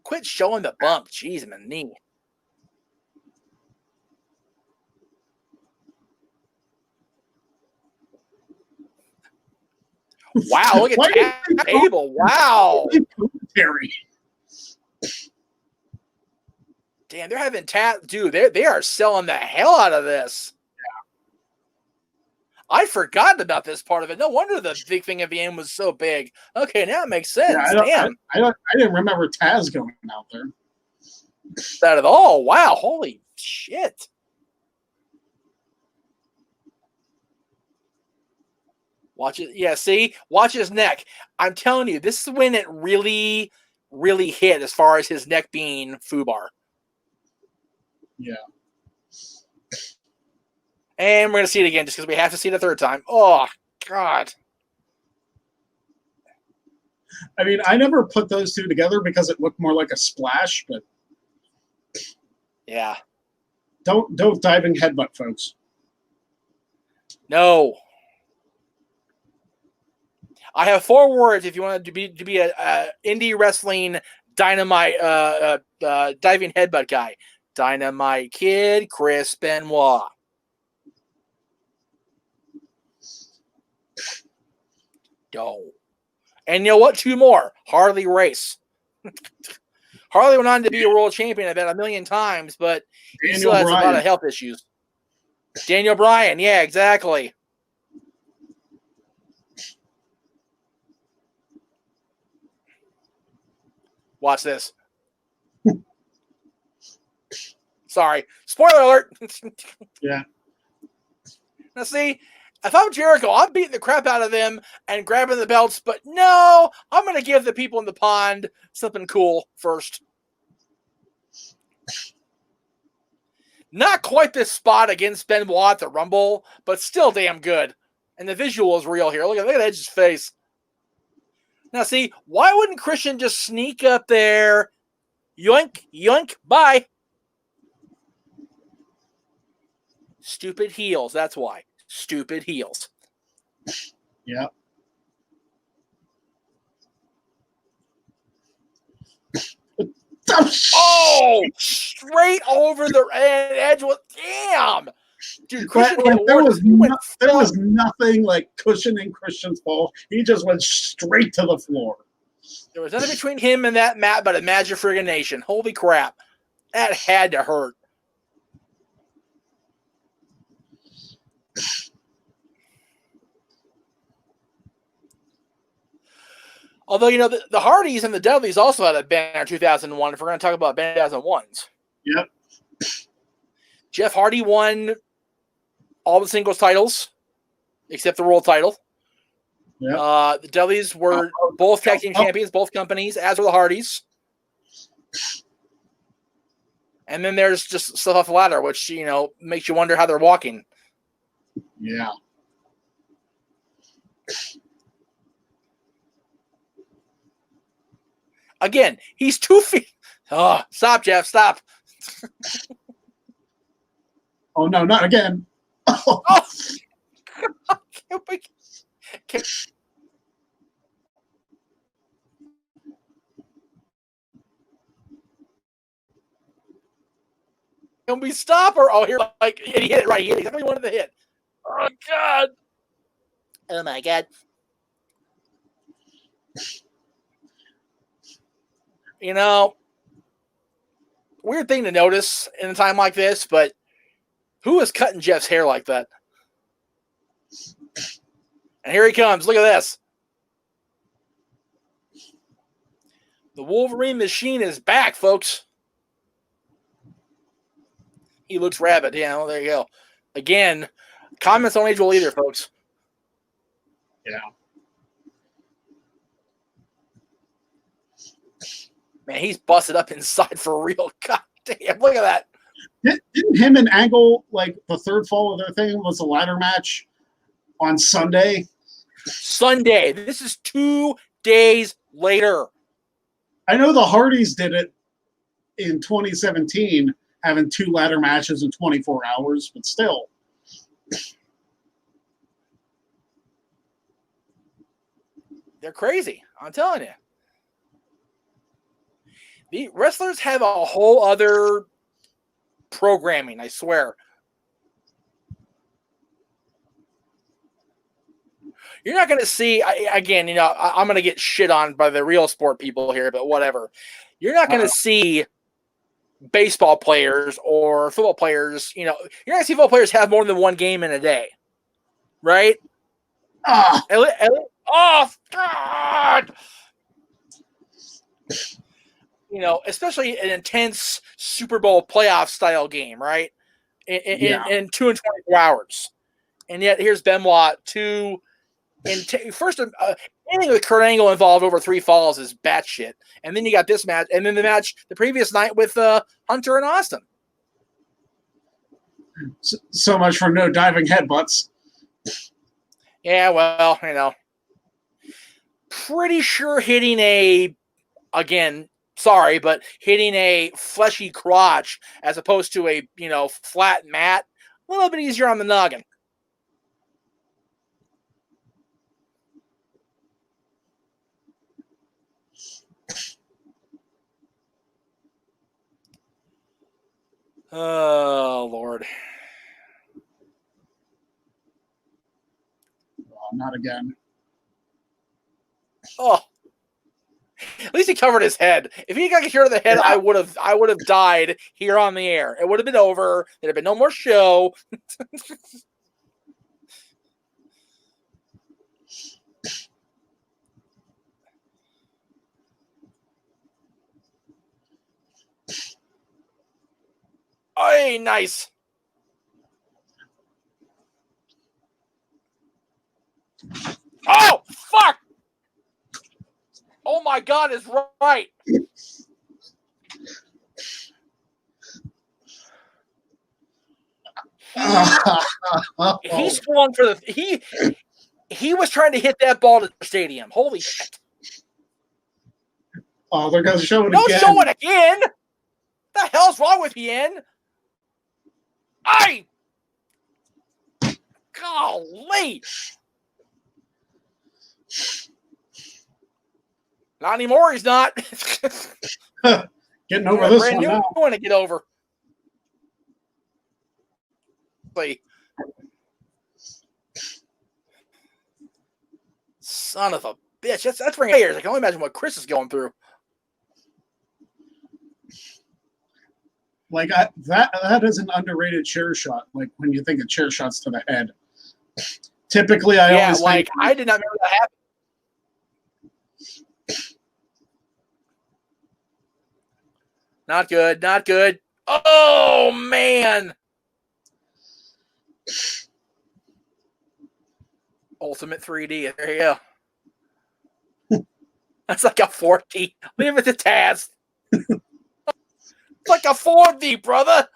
Quit showing the bump. Jeez, my knee. Wow, look at that table. Wow. Damn, they're having dude, they are selling the hell out of this. I forgot about this part of it. No wonder the big thing at the end was so big. Okay, now it makes sense. Yeah, I didn't remember Taz going out there. That at all. Wow, holy shit. Watch it. Yeah, see? Watch his neck. I'm telling you, this is when it really, really hit as far as his neck being foobar. Yeah. And we're going to see it again just because we have to see it a third time. Oh, God. I mean, I never put those two together because it looked more like a splash, but yeah. Don't diving headbutt, folks. No. I have 4 words if you want to be a indie wrestling dynamite diving headbutt guy. Dynamite Kid, Chris Benoit. Don't. And you know what? 2 more. Harley Race. Harley went on to be a world champion about 1 million times, but he still has a lot of health issues. Daniel Bryan. Yeah, exactly. Watch this. Sorry. Spoiler alert. Yeah. Now, see, if I'm Jericho, I'm beating the crap out of them and grabbing the belts, but no, I'm going to give the people in the pond something cool first. Not quite this spot against Benoit at the Rumble, but still damn good. And the visual is real here. Look at Edge's face. Now, see, why wouldn't Christian just sneak up there? Yoink, yoink, bye. Stupid heels, that's why. Stupid heels. Yeah. Oh, straight over the edge. Damn. Dude, Christian there was nothing like cushioning Christian's fall. He just went straight to the floor. There was nothing between him and that mat but a magic friggin' nation. Holy crap. That had to hurt. Although, the Hardys and the Dudleys also had a banner 2001, if we're going to talk about banner 2001s. Yep. Jeff Hardy won all the singles titles, except the world title. Yep. The Dudleys were both tag team champions, both companies, as were the Hardys. And then there's just stuff off the ladder, which, makes you wonder how they're walking. Yeah. Again, he's 2 feet. Oh, stop, Jeff, stop. Oh, no, not again. Oh. Can we stop her? Oh, here, and he hit it right. He hit it exactly wanted to hit. Oh, God. Oh, my God. Weird thing to notice in a time like this, but who is cutting Jeff's hair like that? And here he comes. Look at this. The Wolverine machine is back, folks. He looks rabid. Yeah, well, there you go. Again, comments on age will either, folks. Yeah. Man, he's busted up inside for real. God damn, look at that. Didn't him and Angle, the third fall of their thing was a ladder match on Sunday? Sunday. This is 2 days later. I know the Hardys did it in 2017, having 2 ladder matches in 24 hours, but still. They're crazy. I'm telling you. The wrestlers have a whole other programming, I swear. You're not going to see, again, I'm going to get shit on by the real sport people here, but whatever. You're not going to see baseball players or football players, you're not going to see football players have more than one game in a day, right? Oh, God! Especially an intense Super Bowl playoff style game, right? In 2 and 24 hours. And yet here's Benoit, first, anything with Kurt Angle involved over 3 falls is batshit. And then you got this match, and then the match the previous night with Hunter and Austin. So much for no diving headbutts. Yeah, well, pretty sure hitting hitting a fleshy crotch as opposed to a, flat mat, a little bit easier on the noggin. Oh, Lord. Oh, not again. Oh. At least he covered his head. If he got hit on the head, I would have died here on the air. It would have been over. There'd have been no more show. Hey, nice. Oh, fuck! Oh, my God, is right. He swung for he was trying to hit that ball to the stadium. Holy shit. Oh, they're going to show it again. Don't show it again. What the hell's wrong with Yen? Golly. Not anymore, he's not. Getting over this one now. I want to get over. Son of a bitch. That's bringing players. I can only imagine what Chris is going through. That is an underrated chair shot. When you think of chair shots to the head, Typically, I Yeah, always like think, I did not remember that happened. Not good. Not good. Oh man! Ultimate 3D. There you go. That's like a 4D. Leave it to Taz. It's like a 4D, brother.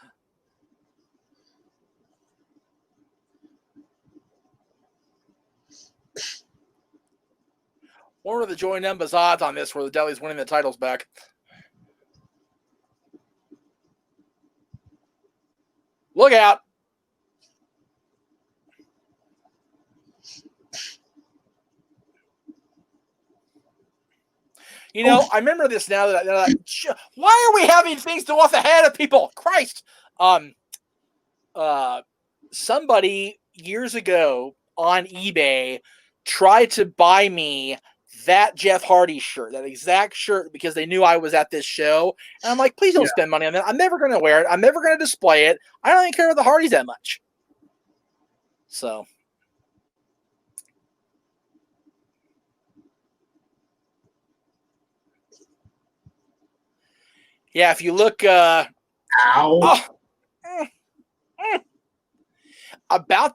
What are the Joey Nemba's odds on this where the Deli's winning the titles back? Look out. You know, I remember this now that why are we having things go off the head of people? Christ. Somebody years ago on eBay tried to buy me that Jeff Hardy shirt, that exact shirt, because they knew I was at this show. And I'm like, please don't spend money on that. I'm never going to wear it. I'm never going to display it. I don't even care about the Hardys that much. So. Yeah, if you look about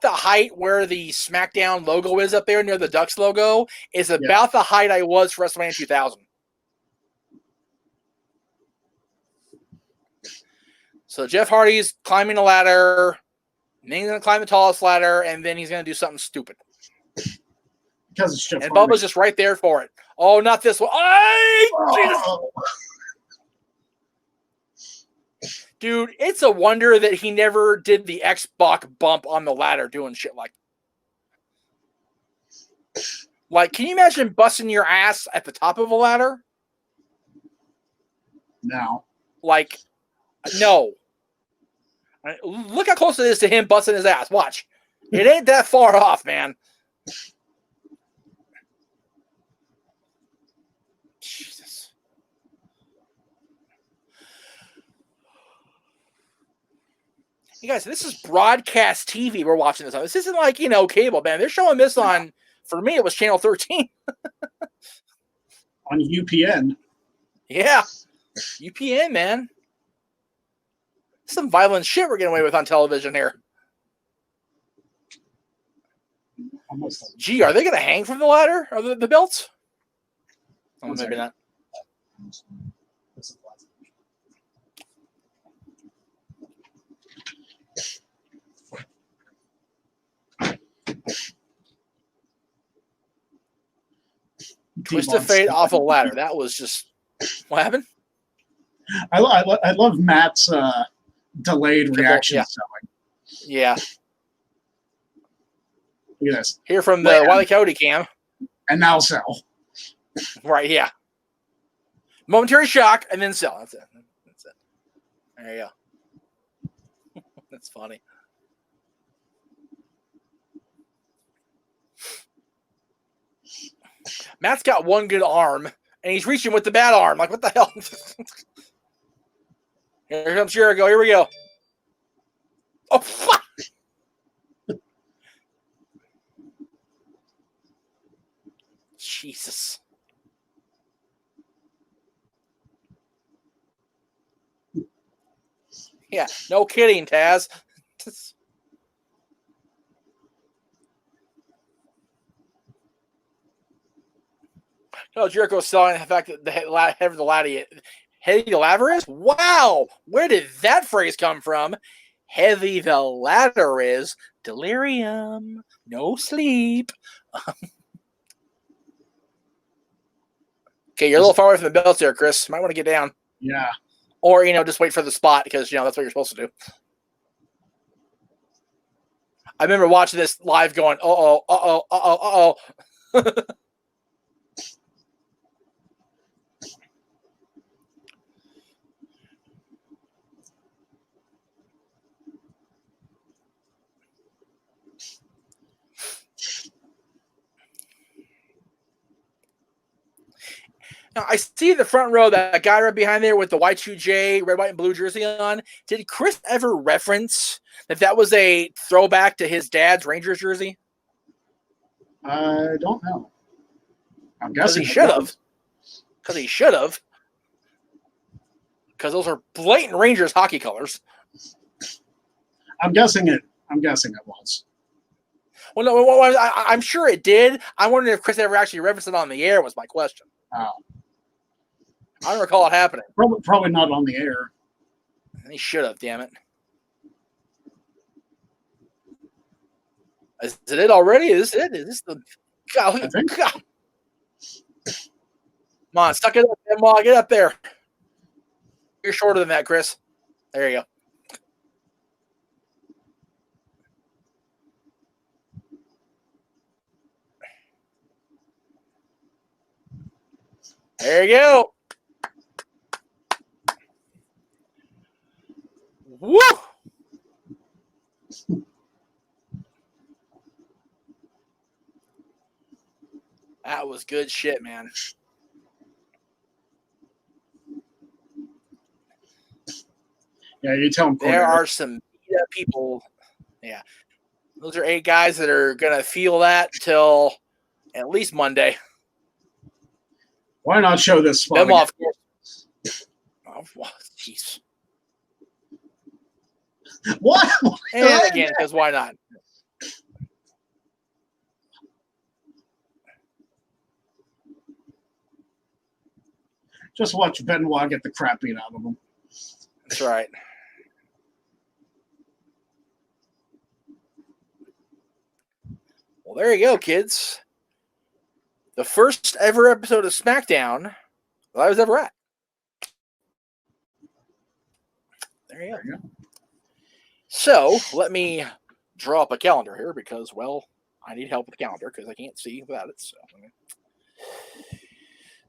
the height where the Smackdown logo is up there near the Ducks logo is about the height I was for WrestleMania 2000. So Jeff Hardy's climbing a ladder, and then he's going to climb the tallest ladder, and then he's going to do something stupid. Because it's Jeff and Hardy. Bubba's just right there for it. Oh, not this one. Oh, dude, it's a wonder that he never did the Xbox bump on the ladder doing shit like. Like, can you imagine busting your ass at the top of a ladder? No. Like, no. Look how close it is to him busting his ass. Watch. It ain't that far off, man. Jesus. You guys, this is broadcast TV we're watching this on. This isn't like, you know, cable, man. They're showing this on, for me, it was Channel 13. On UPN. Yeah. UPN, man. Some violent shit we're getting away with on television here. Gee, are they going to hang from the ladder? Or the belts? Oh, maybe not. Twist of Fate off a ladder. That was just... What happened? I love Matt's delayed reaction selling. Yeah. Look at this. Here from the Wile E. Coyote cam. And now sell. Right, yeah. Momentary shock, and then sell. That's it. That's it. There you go. That's funny. Matt's got one good arm, and he's reaching with the bad arm. Like, what the hell? Here comes Jericho. Here we go. Oh, fuck! Jesus. Yeah, no kidding, Taz. No, Jericho's selling the fact that the head of the ladder, heavy the ladder is? Wow! Where did that phrase come from? Heavy the ladder is. Delirium. No sleep. Okay, you're a little far away from the belts there, Chris. Might want to get down. Yeah. Or, you know, just wait for the spot because, you know, that's what you're supposed to do. I remember watching this live going, uh-oh, uh-oh, uh-oh, uh-oh. Now, I see the front row, that guy right behind there with the Y2J, red, white, and blue jersey on. Did Chris ever reference that was a throwback to his dad's Rangers jersey? I don't know. I'm Because guessing he it should have. was. Because he should have. Because those are blatant Rangers hockey colors. I'm guessing it was. Well, no, I'm sure it did. I wondered if Chris ever actually referenced it on the air was my question. I don't recall it happening. Probably not on the air. He should have, damn it. Is it already? Is this the... God, I think. God. Come on, suck it up, Benoit. Get up there. You're shorter than that, Chris. There you go. There you go. Woo! That was good shit, man. Yeah, you tell him. There are some people. Yeah. Those are 8 guys that are going to feel that till at least Monday. Why not show this spot? Benoit, of course. Oh, jeez. What? And again, because why not? Just watch Benoit get the crap beat out of him. That's right. Well, there you go, kids. The first ever episode of Smackdown that I was ever at. There you go. So, let me draw up a calendar here because, well, I need help with the calendar because I can't see without it.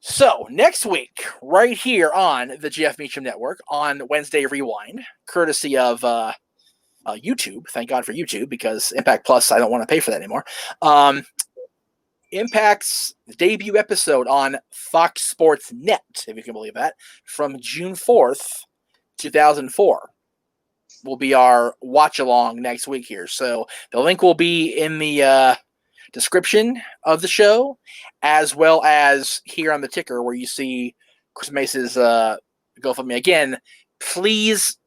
So, next week, right here on the JEFF MEACHAM Network on Wednesday Rewind, courtesy of YouTube. Thank God for YouTube because Impact Plus, I don't want to pay for that anymore. Impact's debut episode on Fox Sports Net, if you can believe that, from June 4th, 2004. Will be our watch along next week here. So the link will be in the description of the show, as well as here on the ticker where you see Chris Mace's GoFundMe. Again, please,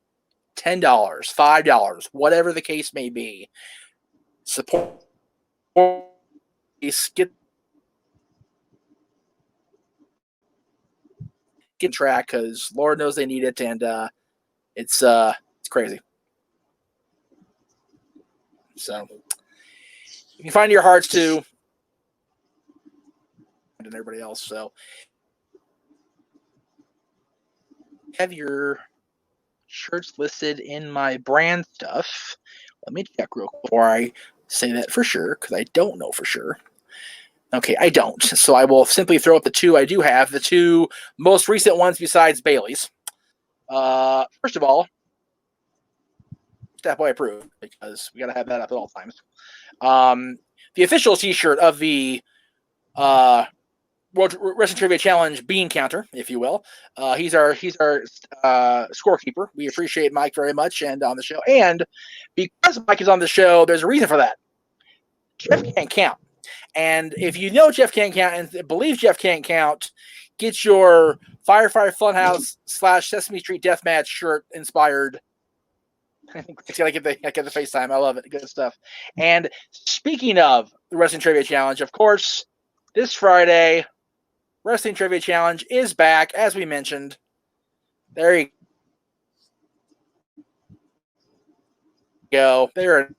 $10, $5, whatever the case may be, support. Get track because Lord knows they need it, and it's crazy. So you can find your hearts too, and everybody else. So have your shirts listed in my brand stuff. Let me check real quick before I say that for sure, because I don't know for sure. Okay, I don't. So I will simply throw up the 2 I do have, the 2 most recent ones besides Bailey's. First of all, Step Boy approved because we got to have that up at all times. The official T-shirt of the World Wrestling Trivia Challenge bean counter, if you will. He's our scorekeeper. We appreciate Mike very much and on the show. And because Mike is on the show, there's a reason for that. Jeff can't count. And if you know Jeff can't count and believe Jeff can't count, get your Firefly Funhouse / Sesame Street Deathmatch shirt inspired. It's gotta get the FaceTime. I love it. Good stuff. And speaking of the Wrestling Trivia Challenge, of course, this Friday, Wrestling Trivia Challenge is back, as we mentioned. There you go. There it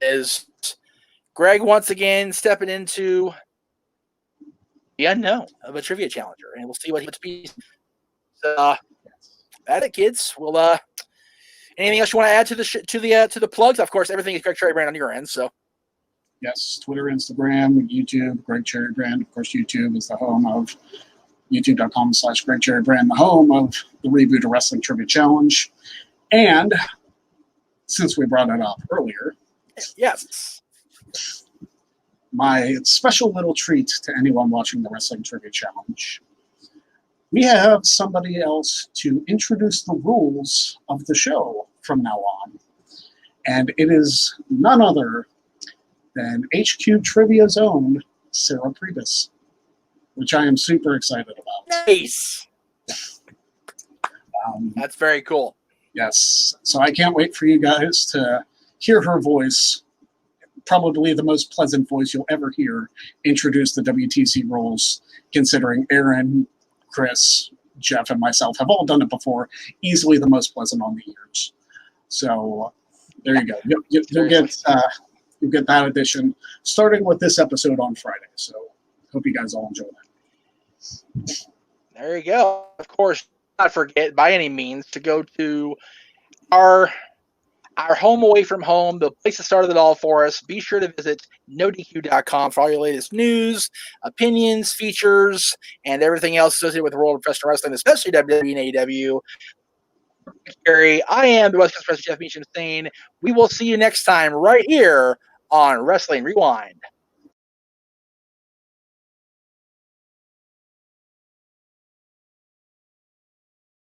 is. Greg once again stepping into the unknown of a trivia challenger, and we'll see what he be. So, that's it, kids. We'll anything else you want to add to the plugs? Of course, everything is Greg Cherry Brand on your end. So, yes, Twitter, Instagram, YouTube, Greg Cherry Brand. Of course, YouTube is the home of youtube.com/Greg Cherry Brand, the home of the Reboot of Wrestling Trivia Challenge. And since we brought it up earlier, yes, my special little treat to anyone watching the Wrestling Trivia Challenge. We have somebody else to introduce the rules of the show from now on. And it is none other than HQ Trivia's own Sarah Priebus, which I am super excited about. Nice. That's very cool. Yes. So I can't wait for you guys to hear her voice, probably the most pleasant voice you'll ever hear, introduce the WTC rules, considering Aaron, Chris, Jeff, and myself have all done it before. Easily the most pleasant on the ears. So there you go. You'll get that edition starting with this episode on Friday. So hope you guys all enjoy that. There you go. Of course, not forget by any means to go to our home away from home, the place that started it all for us. Be sure to visit NoDQ.com for all your latest news, opinions, features, and everything else associated with the world of professional wrestling, especially WWE and AEW. Gary, I am the West Coast President Jeff Meacham saying we will see you next time right here on Wrestling Rewind.